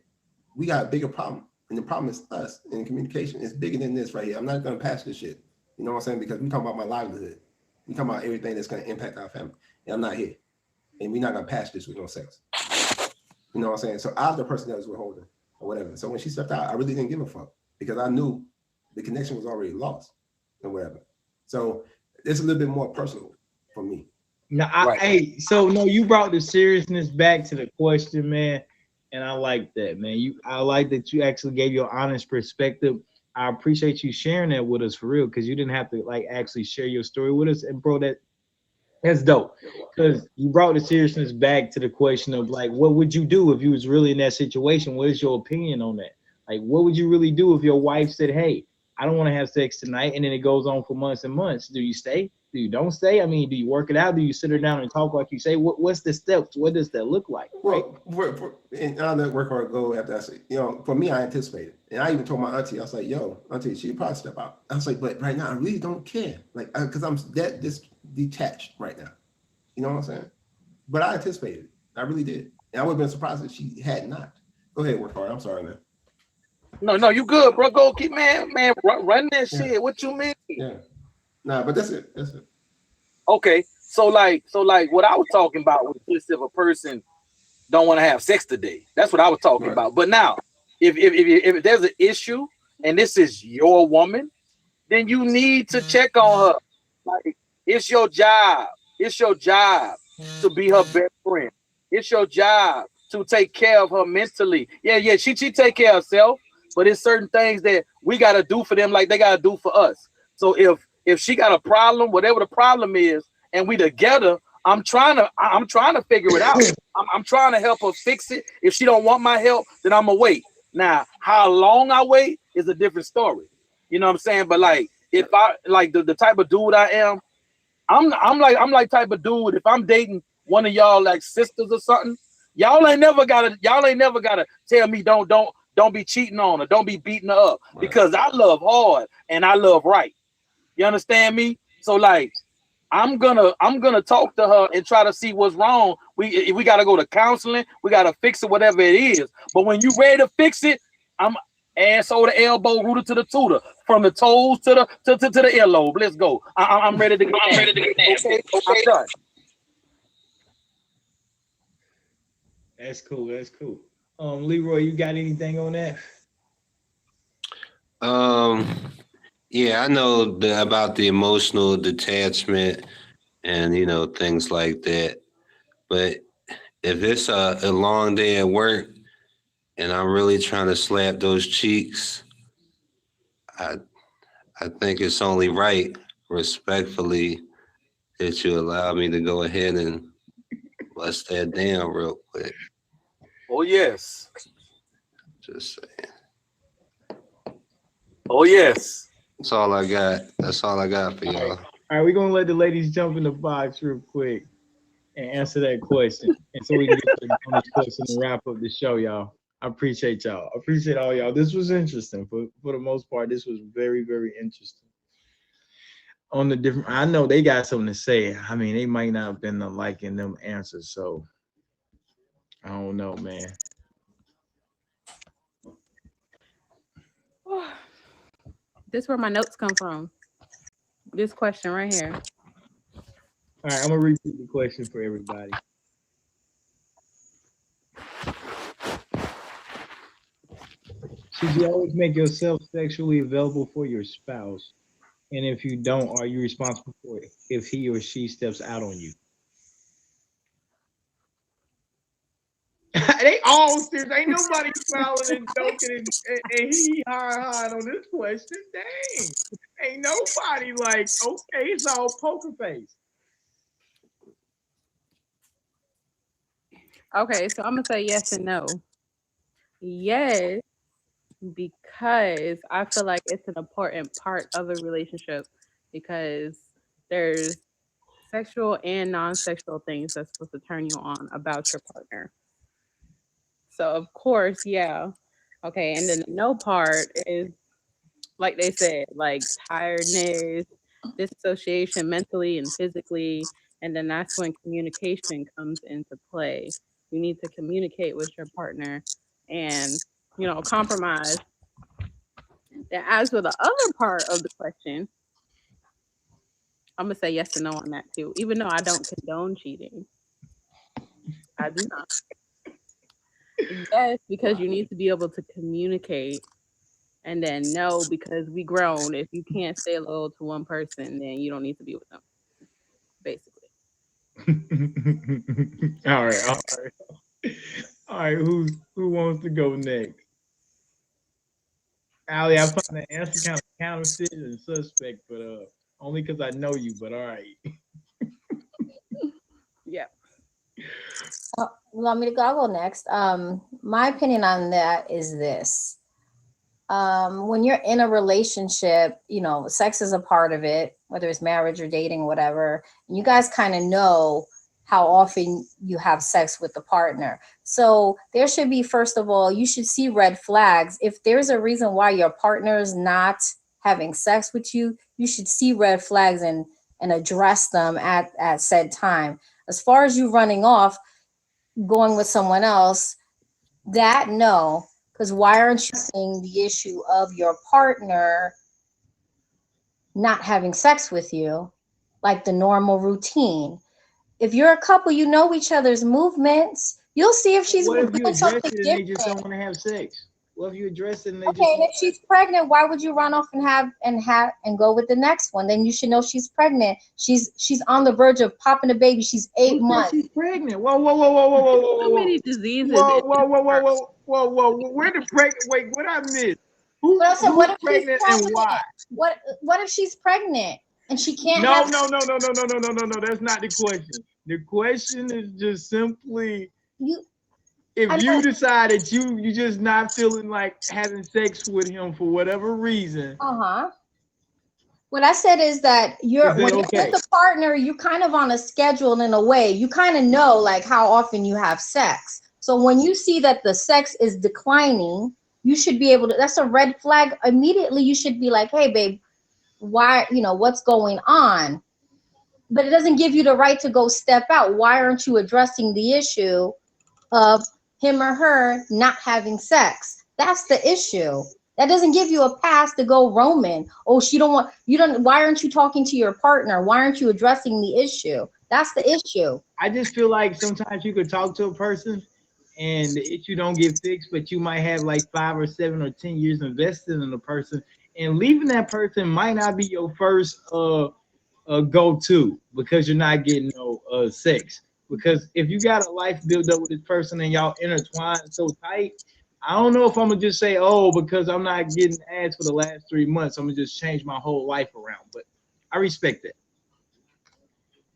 [SPEAKER 4] We got a bigger problem. And the problem is us. And communication is bigger than this right here. I'm not going to pass this shit. You know what I'm saying? Because we talking about my livelihood. We talking about everything that's going to impact our family. And I'm not here. And we're not going to patch this with no sex. You know what I'm saying? So I was the person that was withholding or whatever. So when she stepped out, I really didn't give a fuck because I knew the connection was already lost or whatever. So it's a little bit more personal for me.
[SPEAKER 1] Now, hey, so no, you brought the seriousness back to the question, man, and I like that, man. I like that you actually gave your honest perspective. I appreciate you sharing that with us for real, because you didn't have to like actually share your story with us, and bro, that's dope, because you brought the seriousness back to the question of like, what would you do if you was really in that situation? What is your opinion on that? Like, what would you really do if your wife said, "Hey, I don't want to have sex tonight," and then it goes on for months and months? Do you stay? Do you don't stay? I mean, do you work it out? Do you sit her down and talk like you say? What's the steps? What does that look like? Right?
[SPEAKER 4] Well, and I'll let work or go after I say, for me, I anticipated. And I even told my auntie, I was like, yo, auntie, she'd probably step out. I was like, but right now, I really don't care. Like, because I'm that detached right now. You know what I'm saying? But I anticipated. I really did. And I would have been surprised if she had not. Go ahead, work hard. I'm sorry, man.
[SPEAKER 6] No, you good, bro. Go keep, man, run that shit. Yeah. What you mean?
[SPEAKER 4] Yeah. Nah, but that's it.
[SPEAKER 6] Okay. So like what I was talking about was just if a person don't want to have sex today. That's what I was talking about. But now, if there's an issue and this is your woman, then you need to check on her. Like, it's your job. It's your job to be her best friend. It's your job to take care of her mentally. Yeah, she take care of herself, but it's certain things that we gotta do for them like they gotta do for us. So if she got a problem, whatever the problem is, and we together, I'm trying to figure it out. I'm trying to help her fix it. If she don't want my help, then I'm gonna wait. Now, how long I wait is a different story. You know what I'm saying? But like, if I like the type of dude I am, I'm like type of dude. If I'm dating one of y'all like sisters or something, y'all ain't never gotta tell me don't be cheating on her, don't be beating her up, because I love hard and I love right. You understand me? So like, I'm gonna talk to her and try to see what's wrong. We gotta go to counseling. We gotta fix it, whatever it is. But when you ready to fix it, I'm ass over the elbow, rooted to the tutor, from the toes to the earlobe. Let's go. I'm ready to get. Okay, I'm done.
[SPEAKER 1] That's cool. That's cool. Leroy, you got anything on that?
[SPEAKER 5] Yeah, I know about the emotional detachment and things like that. But if it's a long day at work and I'm really trying to slap those cheeks, I think it's only right, respectfully, that you allow me to go ahead and bust that down real quick.
[SPEAKER 6] Oh yes.
[SPEAKER 5] Just saying.
[SPEAKER 6] Oh yes.
[SPEAKER 5] That's all I got. That's all I got for y'all.
[SPEAKER 1] All right, we're gonna let the ladies jump in the box real quick and answer that question, and so we can get to the bonus question and wrap up the show, y'all. I appreciate y'all. I appreciate all y'all. This was interesting for the most part. This was very, very interesting. On the different, I know they got something to say. I mean, they might not have been liking them answers, so I don't know, man.
[SPEAKER 7] This is where my notes come from. This question right here.
[SPEAKER 1] All right, I'm gonna repeat the question for everybody. Should you always make yourself sexually available for your spouse? And if you don't, are you responsible for it if he or she steps out on you? They all serious. Ain't nobody smiling and joking and he hard on this question. Dang. Ain't nobody like, okay, it's all poker face.
[SPEAKER 7] Okay, so I'm gonna say yes and no. Yes, because I feel like it's an important part of a relationship, because there's sexual and non-sexual things that's supposed to turn you on about your partner. So of course, yeah. Okay, and then the no part is, like they said, like tiredness, disassociation mentally and physically, And then that's when communication comes into play. You need to communicate with your partner and, compromise. Then as for the other part of the question, I'm gonna say yes and no on that too. Even though I don't condone cheating, I do not. Yes, because you need to be able to communicate, and then no, because we grown. If you can't stay loyal to one person, then you don't need to be with them. Basically.
[SPEAKER 1] All right, all right, all right. Who wants to go next? Ali, I find the answer kind of counterfeit and suspect, but only because I know you. But all right.
[SPEAKER 7] Yeah.
[SPEAKER 2] You want me to go? I'll go next. My opinion on that is this. When you're in a relationship, sex is a part of it, whether it's marriage or dating, whatever. And you guys kind of know how often you have sex with the partner. So there should be, first of all, you should see red flags. If there's a reason why your partner is not having sex with you, you should see red flags and address them at said time. As far as you running off, going with someone else, that no, because why aren't you seeing the issue of your partner not having sex with you, like the normal routine? If you're a couple, you know each other's movements. You'll see if she's
[SPEAKER 1] What if you
[SPEAKER 2] doing
[SPEAKER 1] address
[SPEAKER 2] something
[SPEAKER 1] it and they just
[SPEAKER 2] different.
[SPEAKER 1] don't want to have sex? What if you address it and they
[SPEAKER 2] Okay,
[SPEAKER 1] just
[SPEAKER 2] and if she's pregnant, why would you run off and go with the next one? Then you should know she's pregnant. She's on the verge of popping a baby. She's
[SPEAKER 1] who
[SPEAKER 2] eight
[SPEAKER 1] said
[SPEAKER 2] months.
[SPEAKER 1] she's pregnant? Whoa, whoa, whoa, whoa, whoa, whoa, whoa,
[SPEAKER 7] Too
[SPEAKER 1] whoa,
[SPEAKER 7] many diseases.
[SPEAKER 1] whoa, whoa, whoa, whoa, whoa, whoa, whoa, whoa. Where the pregnant? Wait, what I missed? Who
[SPEAKER 2] But I said,
[SPEAKER 1] who's
[SPEAKER 2] what if she's
[SPEAKER 1] pregnant and why?
[SPEAKER 2] pregnant? What if she's pregnant and she can't
[SPEAKER 1] No,
[SPEAKER 2] have?
[SPEAKER 1] no, no, no, no, no, no, no, no, no. That's not the question. The question is just simply
[SPEAKER 2] You?
[SPEAKER 1] if
[SPEAKER 2] I
[SPEAKER 1] you
[SPEAKER 2] know.
[SPEAKER 1] decide that you just not feeling like having sex with him for whatever reason,
[SPEAKER 2] Uh-huh. What I said is that
[SPEAKER 1] is
[SPEAKER 2] when
[SPEAKER 1] that
[SPEAKER 2] you're with
[SPEAKER 1] okay?
[SPEAKER 2] a partner, you kind of on a schedule in a way. You kind of know like how often you have sex. So when you see that the sex is declining, you should be able to. That's a red flag. Immediately, you should be like, "Hey, babe, why? What's going on?" But it doesn't give you the right to go step out. Why aren't you addressing the issue of him or her not having sex? That's the issue. That doesn't give you a pass to go roaming. Oh, she don't want you don't why aren't you talking to your partner? Why aren't you addressing the issue? That's the issue.
[SPEAKER 1] I just feel like sometimes you could talk to a person and the issue don't get fixed, but you might have like 5 or 7 or 10 years invested in a person, and leaving that person might not be your first go to because you're not getting no sex. Because if you got a life built up with this person and y'all intertwined so tight, I don't know if I'm gonna just say, oh, because I'm not getting ads for the last 3 months, I'm gonna just change my whole life around. But I respect that.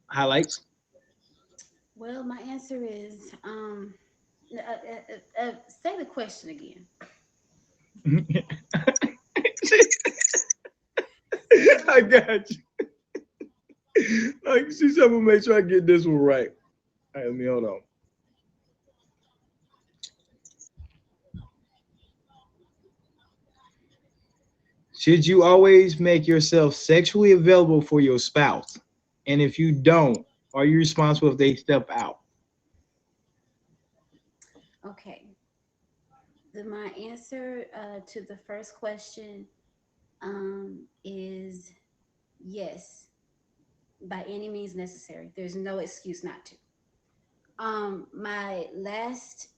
[SPEAKER 1] Highlights.
[SPEAKER 3] Well, my answer is say the question again.
[SPEAKER 1] I got you. Like, see, I'm gonna make sure I get this one right. All right, let me hold on. Should you always make yourself sexually available for your spouse? And if you don't, are you responsible if they step out?
[SPEAKER 3] Okay. My answer to the first question is yes, by any means necessary. There's no excuse not to. My last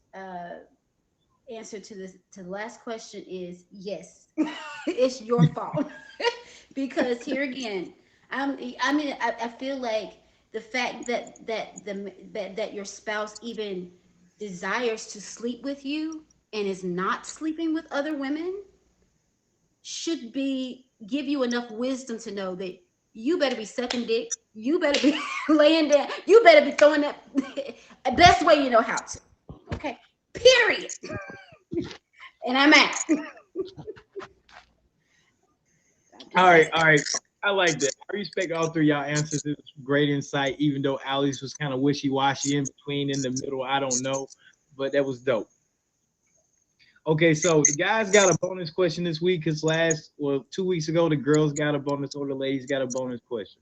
[SPEAKER 3] answer to the last question is yes. It's your fault. Because here again, I feel like the fact that your spouse even desires to sleep with you and is not sleeping with other women should be give you enough wisdom to know that you better be sucking dick, you better be laying down, you better be throwing that best way you know how to. Okay, period. And I'm out.
[SPEAKER 1] All right, all right. I like that. I respect all three of y'all answers. It was great insight, even though Ali's was kind of wishy washy in between, in the middle. I don't know, but that was dope. Okay, so the guys got a bonus question this week because 2 weeks ago, the girls got a bonus or the ladies got a bonus question.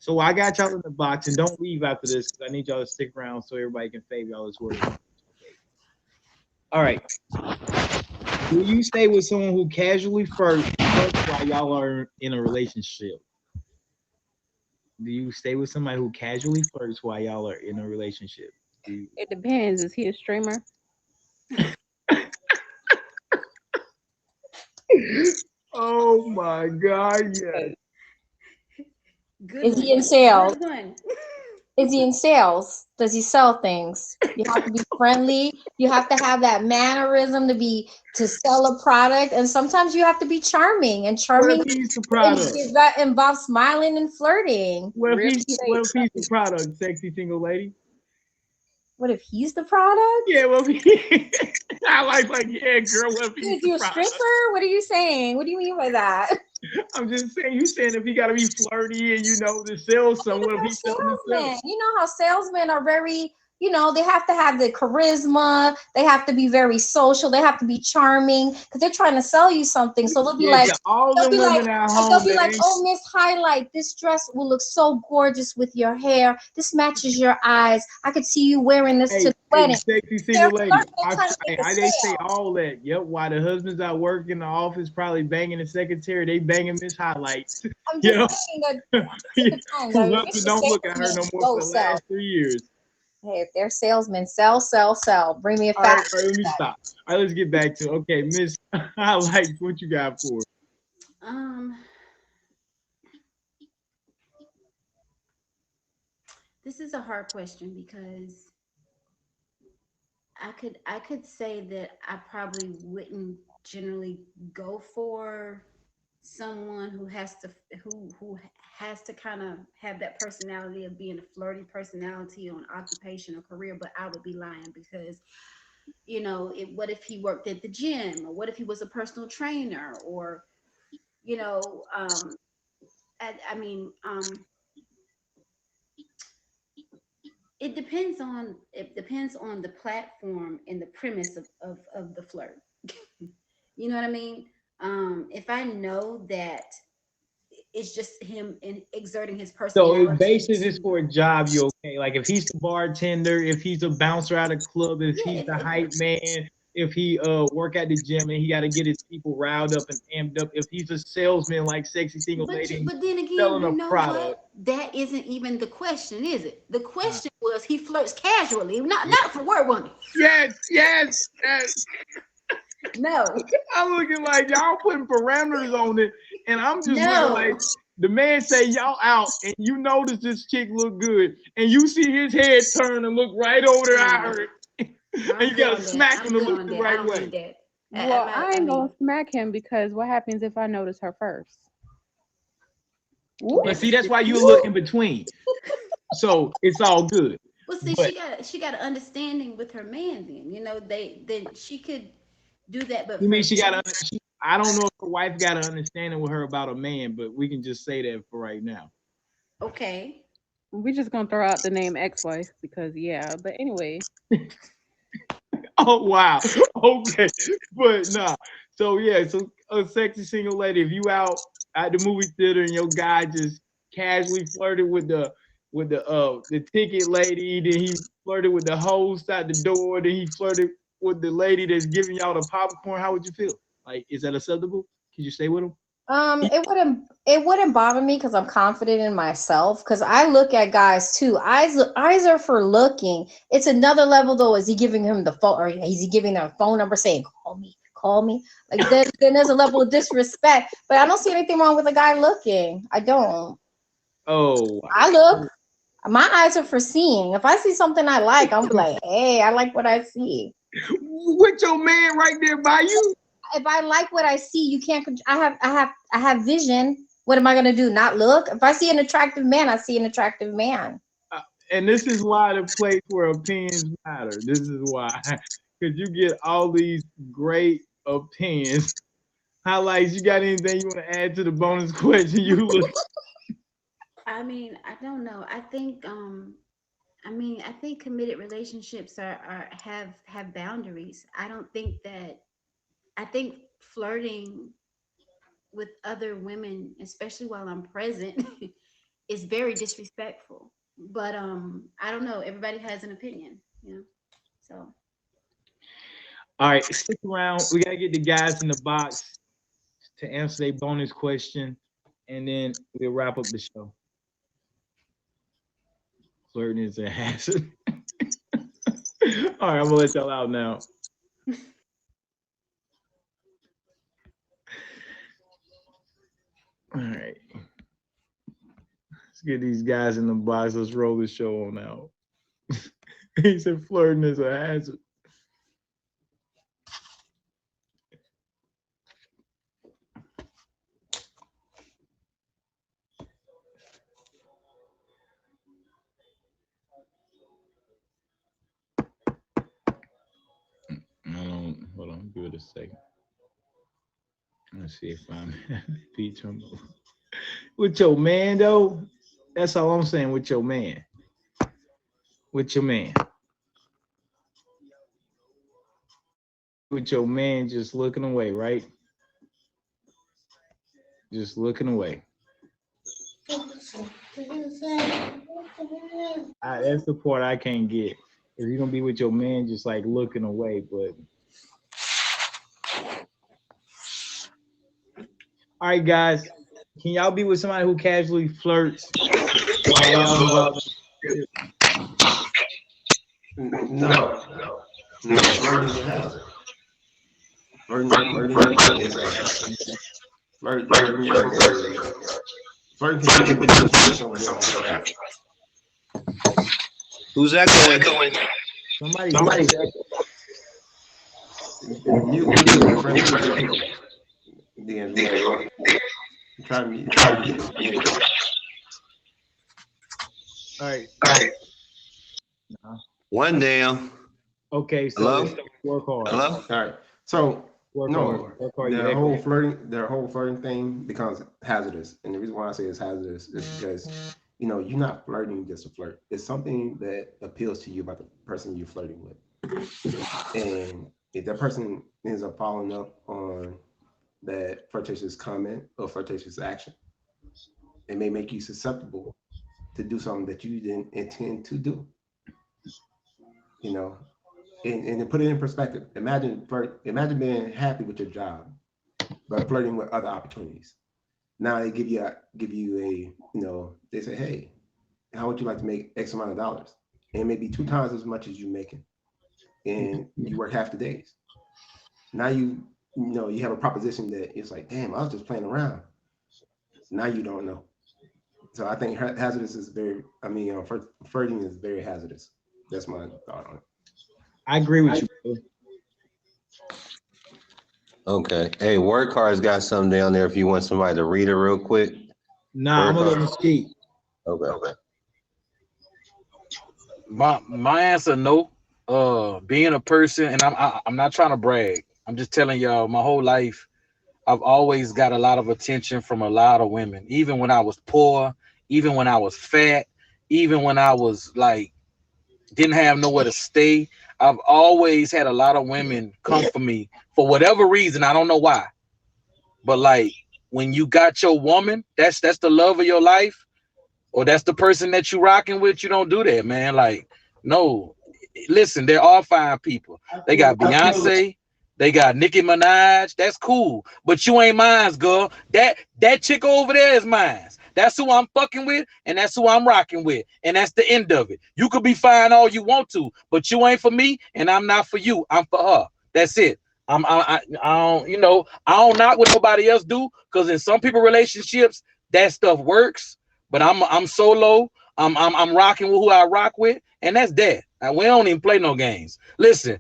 [SPEAKER 1] So I got y'all in the box, and don't leave after this because I need y'all to stick around so everybody can fave y'all as well. All right. Will you stay with someone who casually flirts while y'all are in a relationship? Do you stay with somebody who casually flirts while y'all are in a relationship? Do you?
[SPEAKER 7] It depends. Is he a streamer?
[SPEAKER 1] Oh my God! Yes.
[SPEAKER 3] Good
[SPEAKER 2] Is
[SPEAKER 3] one.
[SPEAKER 2] he in sales?
[SPEAKER 3] Good one.
[SPEAKER 2] Is he in sales? Does he sell things? You have to be friendly. You have to have that mannerism to sell a product, and sometimes you have to be charming. And
[SPEAKER 1] What
[SPEAKER 2] charming
[SPEAKER 1] if he's the product?
[SPEAKER 2] that involves smiling and flirting.
[SPEAKER 7] Real estate.
[SPEAKER 1] What if he's the product? Sexy single lady.
[SPEAKER 2] What if he's the product?
[SPEAKER 1] Yeah. What if he? I like yeah, girl. What if he's
[SPEAKER 2] Is
[SPEAKER 1] the
[SPEAKER 2] you a
[SPEAKER 1] product?
[SPEAKER 2] stripper? What are you saying? What do you mean by that?
[SPEAKER 1] I'm just saying. You saying if he got to be flirty and to sell something, what if
[SPEAKER 2] They're
[SPEAKER 1] he's selling himself?
[SPEAKER 2] salesmen. You know how salesmen are very, they have to have the charisma. They have to be very social. They have to be charming because they're trying to sell you something. So
[SPEAKER 1] Yeah, to all
[SPEAKER 2] they'll
[SPEAKER 1] them
[SPEAKER 2] be like,
[SPEAKER 1] women at
[SPEAKER 2] they'll
[SPEAKER 1] home
[SPEAKER 2] be
[SPEAKER 1] that
[SPEAKER 2] like,
[SPEAKER 1] ain't.
[SPEAKER 2] oh, Miss Highlight, this dress will look so gorgeous with your hair. This matches your eyes. I could see you wearing this to
[SPEAKER 1] Hey,
[SPEAKER 2] the
[SPEAKER 1] hey,
[SPEAKER 2] wedding.
[SPEAKER 1] sexy
[SPEAKER 2] They're
[SPEAKER 1] single lady.
[SPEAKER 2] flirting. They're trying to make a
[SPEAKER 1] They say
[SPEAKER 2] sale.
[SPEAKER 1] all that. Yep. While the husbands out work in the office, probably banging the secretary, they banging Miss Highlights.
[SPEAKER 2] I'm just
[SPEAKER 1] Yep.
[SPEAKER 2] saying that it depends. I
[SPEAKER 1] Whose
[SPEAKER 2] mean,
[SPEAKER 1] husband
[SPEAKER 2] if
[SPEAKER 1] don't
[SPEAKER 2] the
[SPEAKER 1] look at her no
[SPEAKER 2] salesman,
[SPEAKER 1] more
[SPEAKER 2] go
[SPEAKER 1] for the
[SPEAKER 2] sell.
[SPEAKER 1] last 3 years.
[SPEAKER 2] Hey, if they're salesmen, sell, sell, sell. Bring me a fat.
[SPEAKER 1] All right, let me stop. All right, let's get back to okay, Miss Highlights. What you got for?
[SPEAKER 3] Um, this is a hard question because I could say that I probably wouldn't generally go for someone who has to kind of have that personality of being a flirty personality on occupation or career, but I would be lying because what if he worked at the gym, or what if he was a personal trainer, or you know I mean it depends on the platform and the premise of the flirt. You know what I mean? If I know that it's just him and exerting his
[SPEAKER 1] So if
[SPEAKER 3] personality
[SPEAKER 1] basis is
[SPEAKER 3] to,
[SPEAKER 1] for a job, you okay? Like if he's the bartender, if he's a bouncer at a club, if
[SPEAKER 3] yeah,
[SPEAKER 1] he's the
[SPEAKER 3] if
[SPEAKER 1] hype man, if he work at the gym and he got to get his people riled up and amped up, if he's a salesman like sexy single
[SPEAKER 3] but
[SPEAKER 1] lady
[SPEAKER 3] but then again,
[SPEAKER 1] selling
[SPEAKER 3] you
[SPEAKER 1] a
[SPEAKER 3] know
[SPEAKER 1] product.
[SPEAKER 3] what? That isn't even the question, is it? The
[SPEAKER 1] Uh,
[SPEAKER 3] question was he flirts casually, not
[SPEAKER 1] yeah.
[SPEAKER 3] not for word woman.
[SPEAKER 1] Yes, yes, yes.
[SPEAKER 3] No,
[SPEAKER 1] I'm looking like y'all putting parameters on it, and I'm just looking
[SPEAKER 3] no.
[SPEAKER 1] like the man say y'all out, and you notice this chick look good, and you see his head turn and look right over there at
[SPEAKER 3] Mm,
[SPEAKER 1] her,
[SPEAKER 3] no,
[SPEAKER 1] and
[SPEAKER 3] I'm
[SPEAKER 1] you
[SPEAKER 3] good
[SPEAKER 1] gotta
[SPEAKER 3] on that.
[SPEAKER 1] smack him
[SPEAKER 3] I'm
[SPEAKER 1] to
[SPEAKER 3] good
[SPEAKER 1] look
[SPEAKER 3] on
[SPEAKER 1] the
[SPEAKER 3] that. I
[SPEAKER 1] right
[SPEAKER 3] don't
[SPEAKER 1] way.
[SPEAKER 3] need that.
[SPEAKER 7] Well, I
[SPEAKER 3] I
[SPEAKER 7] ain't gonna
[SPEAKER 3] mean,
[SPEAKER 7] smack him because what happens if I notice her first?
[SPEAKER 2] Ooh,
[SPEAKER 1] But
[SPEAKER 3] that's
[SPEAKER 1] see, that's why you a little
[SPEAKER 2] ooh.
[SPEAKER 1] in between, so it's all good.
[SPEAKER 3] well. See,
[SPEAKER 1] But
[SPEAKER 3] she got an understanding with her man. Then she could do that. But
[SPEAKER 1] you
[SPEAKER 3] for
[SPEAKER 1] mean she got
[SPEAKER 3] him,
[SPEAKER 1] to? I don't know if her wife got an understanding with her about a man, but we can just say that for right now.
[SPEAKER 3] okay.
[SPEAKER 7] We just gonna throw out the name ex-wife because yeah. But anyway,
[SPEAKER 1] Oh wow. Okay. But nah. So yeah, so a sexy single lady, if you out at the movie theater and your guy just casually flirted with the ticket lady, then he flirted with the host at the door, then he flirted with the lady that's giving y'all the popcorn, how would you feel? Like, is that acceptable? Can you stay with him?
[SPEAKER 2] It wouldn't bother me because I'm confident in myself. Because I look at guys too. Eyes are for looking. It's another level though. Is he giving him the phone, or is he giving them a phone number saying call me, call me? Like then there's a level of disrespect. But I don't see anything wrong with a guy looking. I don't.
[SPEAKER 1] Oh
[SPEAKER 2] I look. My eyes are for seeing. If I see something I like, I'm like, hey, I like what I see.
[SPEAKER 1] with your man right there by you.
[SPEAKER 2] If I like what I see, you can't. I have vision. What am I gonna do? Not look? If I see an attractive man, I see an attractive man.
[SPEAKER 1] Uh, and this is why the place where opinions matter. This is why. Because you get all these great opinions. Highlights, you got anything you want to add to the bonus question? You look.
[SPEAKER 3] I mean, I don't know. I think committed relationships have boundaries. I think flirting with other women, especially while I'm present, is very disrespectful. But I don't know. Everybody has an opinion, you know. So
[SPEAKER 1] All right, stick around. We gotta get the guys in the box to answer their bonus question, and then we'll wrap up the show. Flirting is a hazard. All right, I'm gonna let y'all out now. All right, let's get these guys in the box. Let's roll the show on out. He said flirting is a hazard. Hold on, give it a second. Let's see if I'm Peach with your man though. That's all I'm saying. With your man. With your man. With your man just looking away, right? Just looking away. That's the part I can't get. If you're gonna be with your man just like looking away, but all right, guys, can y'all be with somebody who casually flirts?
[SPEAKER 4] No. Flirting is a hazard. Flirting can put you in a position where you're unhappy.
[SPEAKER 5] Who's echoing?
[SPEAKER 1] Somebody.
[SPEAKER 4] You dangelo. Try me.
[SPEAKER 1] All right.
[SPEAKER 5] One down.
[SPEAKER 1] Okay, so
[SPEAKER 5] Hello?
[SPEAKER 1] work hard.
[SPEAKER 5] Hello?
[SPEAKER 4] All right. So
[SPEAKER 1] Work
[SPEAKER 4] no,
[SPEAKER 1] hard.
[SPEAKER 4] their whole flirting thing becomes hazardous, and the reason why I say it's hazardous is because you're not flirting just to flirt. It's something that appeals to you about the person you're flirting with, and if that person ends up following up on that flirtatious comment or flirtatious action, it may make you susceptible to do something that you didn't intend to do. And to put it in perspective, imagine being happy with your job, but flirting with other opportunities. Now they give you a they say, hey, how would you like to make X amount of dollars? And it may be 2 times as much as you're making, and you work half the days. Now you have a proposition that it's like, damn, I was just playing around. Now you don't know. So I think hazardous is flirting is very hazardous. That's my thought on it.
[SPEAKER 1] I agree with you.
[SPEAKER 5] Okay. Hey, Work Hard's got something down there if you want somebody to read it real quick.
[SPEAKER 1] Nah, I'm gonna let him speak.
[SPEAKER 5] Okay.
[SPEAKER 6] My answer, no. Being a person, and I'm not trying to brag. I'm just telling y'all, my whole life, I've always got a lot of attention from a lot of women. Even when I was poor, even when I was fat, even when I was like didn't have nowhere to stay. I've always had a lot of women come for me for whatever reason. I don't know why, but like when you got your woman, that's the love of your life, or that's the person that you rocking with. You don't do that, man. Like, no. Listen, they're all fine people. They got Beyonce, they got Nicki Minaj. That's cool, but you ain't mine, girl. That chick over there is mine. That's who I'm fucking with, and that's who I'm rocking with, and that's the end of it. You could be fine all you want to, but you ain't for me, and I'm not for you. I'm for her. That's it. I don't knock what nobody else do, because in some people relationships that stuff works, but I'm solo. I'm rocking with who I rock with, and that's that. We don't even play no games. Listen,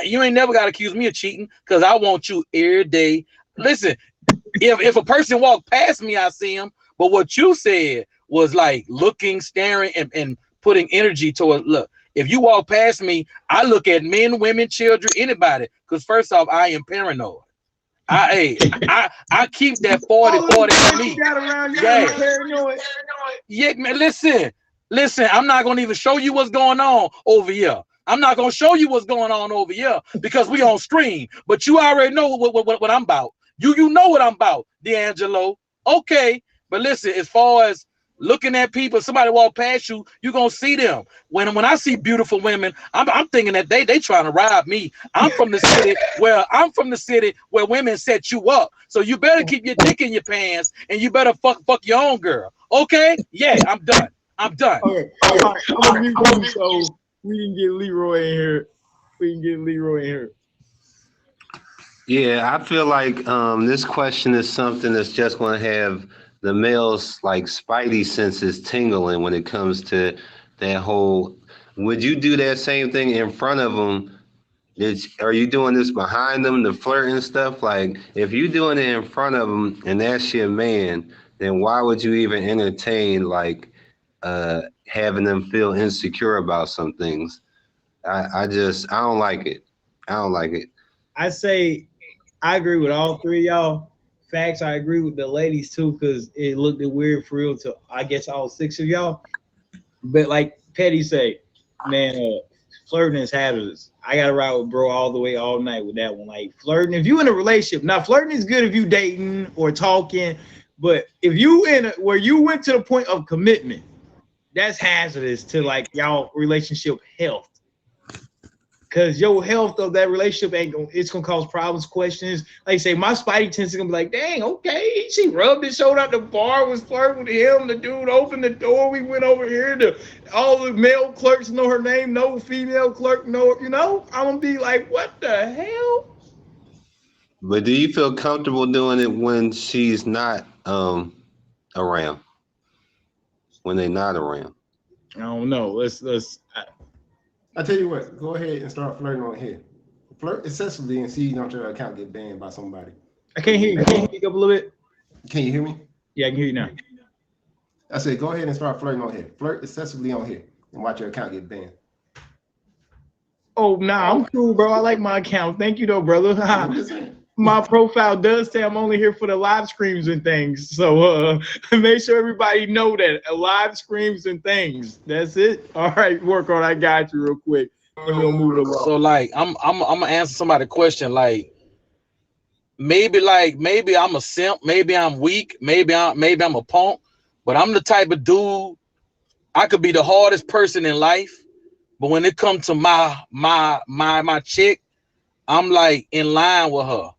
[SPEAKER 6] you ain't never got to accuse me of cheating, because I want you every day. Listen, if a person walked past me, I see him. But what you said was like looking, staring, and putting energy toward. Look, if you walk past me, I look at men, women, children, anybody. Because first off, I am paranoid. I keep that 40 for me. Yeah, man, listen. I'm not gonna even show you what's going on over here. I'm not gonna show you what's going on over here because we on stream. But you already know what I'm about. You know what I'm about, D'Angelo. Okay, but listen, as far as looking at people. Somebody walk past you, you gonna see them. When I see beautiful women, I'm thinking that they trying to rob me. I'm from the city where women set you up. So you better keep your dick in your pants and you better fuck your own girl. Okay? Yeah, I'm done.
[SPEAKER 1] Okay. All right, I'm gonna mute you so we can get Leroy in here.
[SPEAKER 5] Yeah, I feel like this question is something that's just going to have the males like spidey senses tingling when it comes to that whole. Would you do that same thing in front of them? Are you doing this behind them, the flirting stuff? Like, if you're doing it in front of them and that's your man, then why would you even entertain like having them feel insecure about some things? I don't like it. I don't like it.
[SPEAKER 1] I say I agree with all three of y'all. Facts, I agree with the ladies too, because it looked weird for real to I guess all six of y'all. But like Petty say, man, flirting is hazardous. I gotta ride with bro all the way all night with that one. Like flirting, if you in a relationship, now flirting is good if you dating or talking, but if you where you went to the point of commitment, that's hazardous to like y'all relationship health. Cause your health of that relationship it's gonna cause problems, questions. Like I say, my spidey sense is gonna be like, dang, okay, she rubbed his shoulder at the bar, was flirting with him. The dude opened the door. We went over here. All the male clerks know her name, no female clerk know. I'm gonna be like, what the hell?
[SPEAKER 5] But do you feel comfortable doing it when she's not around? When they're not around?
[SPEAKER 1] I don't know.
[SPEAKER 4] I tell you what, go ahead and start flirting on here. Flirt excessively and see don't your account get banned by somebody.
[SPEAKER 1] I can't hear you. Can you speak up a little bit?
[SPEAKER 4] Can you hear me?
[SPEAKER 1] Yeah, I can hear you now.
[SPEAKER 4] I said, go ahead and start flirting on here. Flirt excessively on here and watch your account get banned.
[SPEAKER 1] Oh, nah, I'm cool, bro. I like my account. Thank you, though, brother. My profile does say I'm only here for the live streams and things. So make sure everybody know that live streams and things. That's it. All right, work on. I got you real quick. Then we'll move along.
[SPEAKER 6] So like I'm gonna answer somebody's question like maybe I'm a simp, maybe I'm weak, maybe I'm a punk, but I'm the type of dude I could be the hardest person in life, but when it comes to my chick, I'm like in line with her.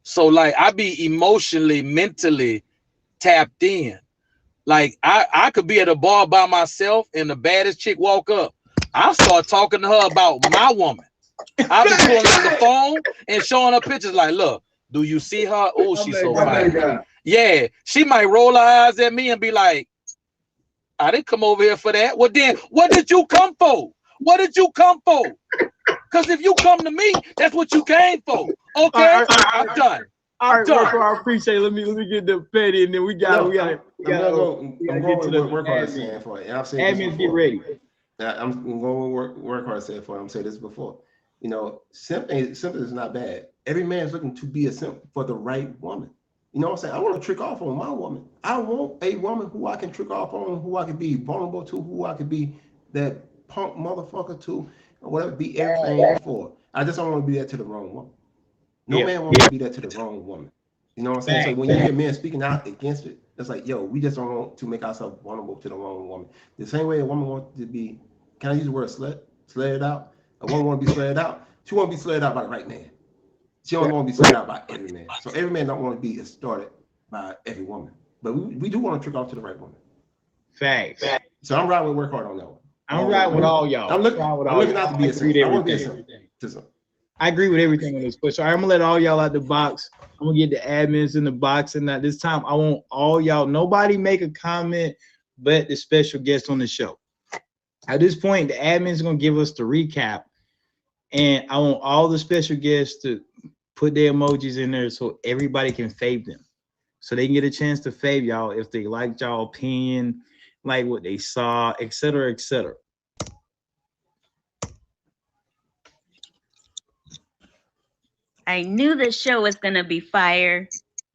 [SPEAKER 6] So like I be emotionally, mentally tapped in. Like I could be at a bar by myself and the baddest chick walk up. I start talking to her about my woman. I'll be pulling out the phone and showing her pictures like, look, do you see her? Oh, she's so fine. Yeah, she might roll her eyes at me and be like, I didn't come over here for that. Well, then what did you come for? What did you come for? Because if you come to me, that's what you came for. Okay, I'm done.
[SPEAKER 1] All right, Marco, I appreciate it. Let me get the petty, and then we got to get to the
[SPEAKER 4] work hard saying for it. And I've said
[SPEAKER 1] admins. Get ready.
[SPEAKER 4] I'm going to work hard saying for it. I'm saying this before. Simp is not bad. Every man's looking to be a simp for the right woman. You know what I'm saying? I want to trick off on my woman. I want a woman who I can trick off on, who I can be vulnerable to, who I can be that punk motherfucker to, or whatever, be everything for. I just don't want to be that to the wrong woman. No man wants to be that to the wrong woman. You know what I'm saying? So when you hear men speaking out against it, it's like, yo, we just don't want to make ourselves vulnerable to the wrong woman. The same way a woman wants to be, can I use the word sled out? A woman want to be sled out. She want to be sled out by the right man. She don't want to be sled out by every man. So every man don't want to be started by every woman. But we do want to trick off to the right woman.
[SPEAKER 1] Facts.
[SPEAKER 4] So I'm riding with work hard on that one.
[SPEAKER 1] I'm riding with all y'all.
[SPEAKER 4] I'm looking out to be a simp. I want to be a simp.
[SPEAKER 1] I agree with everything on this question. I'm gonna let all y'all out the box. I'm gonna get the admins in the box, and at this time, I want all y'all. Nobody make a comment, but the special guest on the show. At this point, the admins gonna give us the recap, and I want all the special guests to put their emojis in there so everybody can fave them, so they can get a chance to fave y'all if they liked y'all opinion, like what they saw, etc., etc.
[SPEAKER 8] I knew the show was gonna be fire.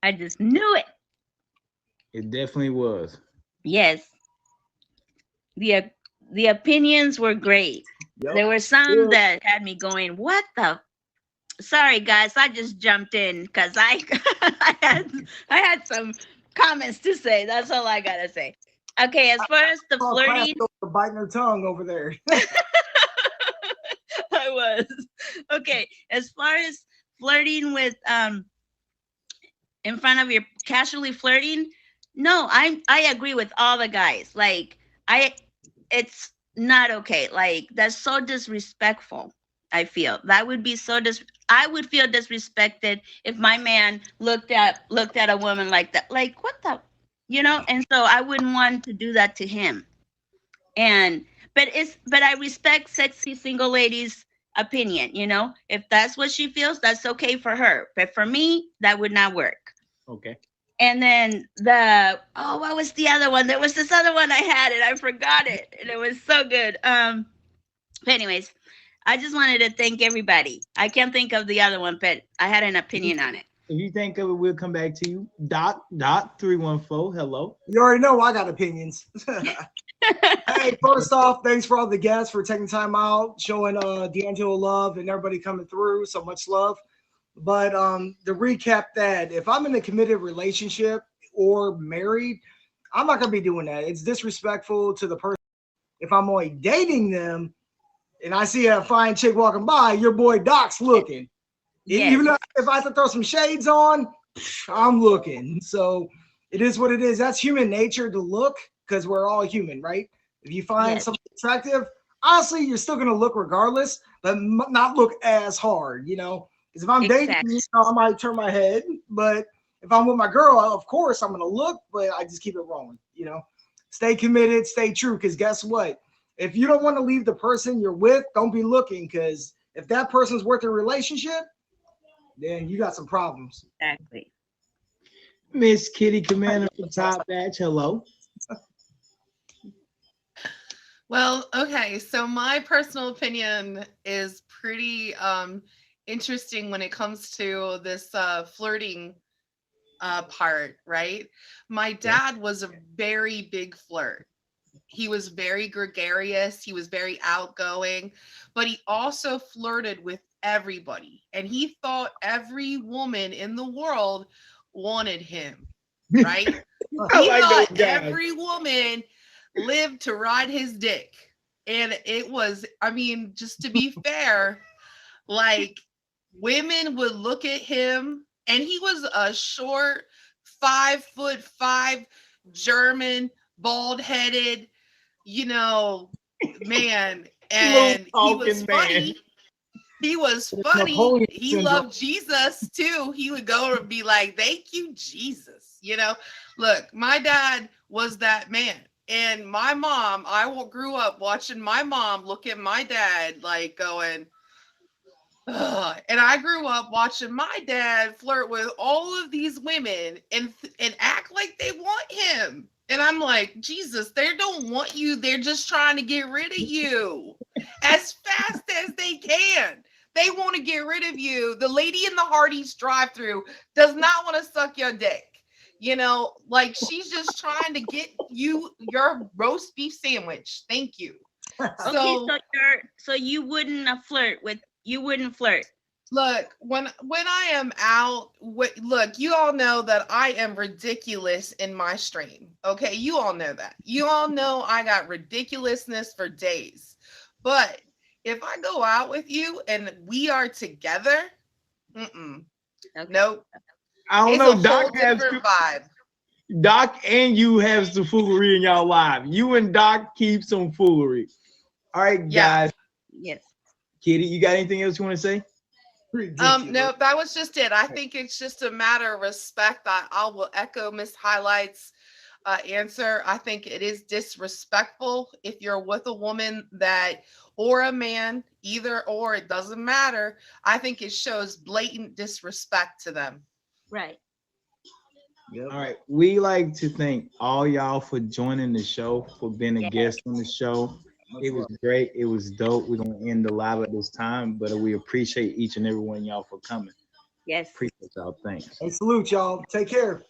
[SPEAKER 8] I just knew it.
[SPEAKER 1] It definitely was.
[SPEAKER 8] Yes. The opinions were great. Yep. There were some that had me going, what the? Sorry, guys, I just jumped in because I had some comments to say. That's all I gotta say. Okay, as far as the
[SPEAKER 9] Oh,
[SPEAKER 8] flirting,
[SPEAKER 9] biting her tongue over there.
[SPEAKER 8] I was. Okay, as far as flirting with in front of your casually flirting, no, I agree with all the guys. Like it's not okay. Like that's so disrespectful. I feel that would be so I would feel disrespected if my man looked at a woman like that. Like what the, and so I wouldn't want to do that to him. And but I respect sexy single ladies' opinion. If that's what she feels, that's okay for her. But for me, that would not work.
[SPEAKER 1] Okay.
[SPEAKER 8] And then what was the other one? There was this other one I had and I forgot it, and it was so good. But anyways, I just wanted to thank everybody. I can't think of the other one, but I had an opinion on it.
[SPEAKER 1] If you think of it, we'll come back to you. Doc 314. Hello.
[SPEAKER 9] You already know I got opinions. Hey, first off, thanks for all the guests for taking time out, showing D'Angelo love and everybody coming through. So much love. But to recap that, if I'm in a committed relationship or married, I'm not gonna be doing that. It's disrespectful to the person. If I'm only dating them and I see a fine chick walking by, your boy Doc's looking.
[SPEAKER 8] Yes.
[SPEAKER 9] Even if I have to throw some shades on, I'm looking. So it is what it is. That's human nature to look, because we're all human, right? If you find something attractive, honestly, you're still gonna look regardless, but not look as hard, Because if I'm dating, I might turn my head, but if I'm with my girl, of course I'm gonna look, but I just keep it rolling, Stay committed, stay true, because guess what? If you don't want to leave the person you're with, don't be looking, because if that person's worth a relationship, then you got some problems.
[SPEAKER 8] Exactly.
[SPEAKER 1] Miss Kitty Commander from Top Batch. Hello.
[SPEAKER 10] Well, okay, so my personal opinion is pretty interesting when it comes to this flirting part, right? My dad was a very big flirt. He was very gregarious, he was very outgoing, but he also flirted with everybody, and he thought every woman in the world wanted him, right? He thought every woman lived to ride his dick. And it was, just to be fair, like women would look at him, and he was a short 5'5" German, bald-headed, man. And he was funny. He was funny. He loved Jesus too. He would go and be like, "Thank you, Jesus." Look, my dad was that man. And my mom, I grew up watching my mom look at my dad like going, ugh. And I grew up watching my dad flirt with all of these women and act like they want him. And I'm like, Jesus, they don't want you. They're just trying to get rid of you as fast as they can. They want to get rid of you. The lady in the Hardee's drive-thru does not want to suck your dick. Like she's just trying to get you your roast beef sandwich. Thank you.
[SPEAKER 8] So you wouldn't flirt.
[SPEAKER 10] Look, when I am out, look, you all know that I am ridiculous in my stream. Okay, you all know that. You all know I got ridiculousness for days. But if I go out with you and we are together, nope.
[SPEAKER 1] I don't know. Doc has
[SPEAKER 10] vibe.
[SPEAKER 1] Doc and you have some foolery in y'all live. You and Doc keep some foolery. All right, guys.
[SPEAKER 8] Yes.
[SPEAKER 1] Kitty, you got anything else you want to say?
[SPEAKER 10] No, that was just it. I think it's just a matter of respect. I will echo Miss Highlight's answer. I think it is disrespectful if you're with a woman or a man, either or, it doesn't matter. I think it shows blatant disrespect to them.
[SPEAKER 8] Right.
[SPEAKER 1] Yep. All right. We like to thank all y'all for joining the show, for being a guest on the show. It was great. It was dope. We're going to end the live at this time, but we appreciate each and every one of y'all for coming.
[SPEAKER 8] Yes.
[SPEAKER 1] Appreciate y'all. Thanks.
[SPEAKER 9] Hey, salute y'all. Take care.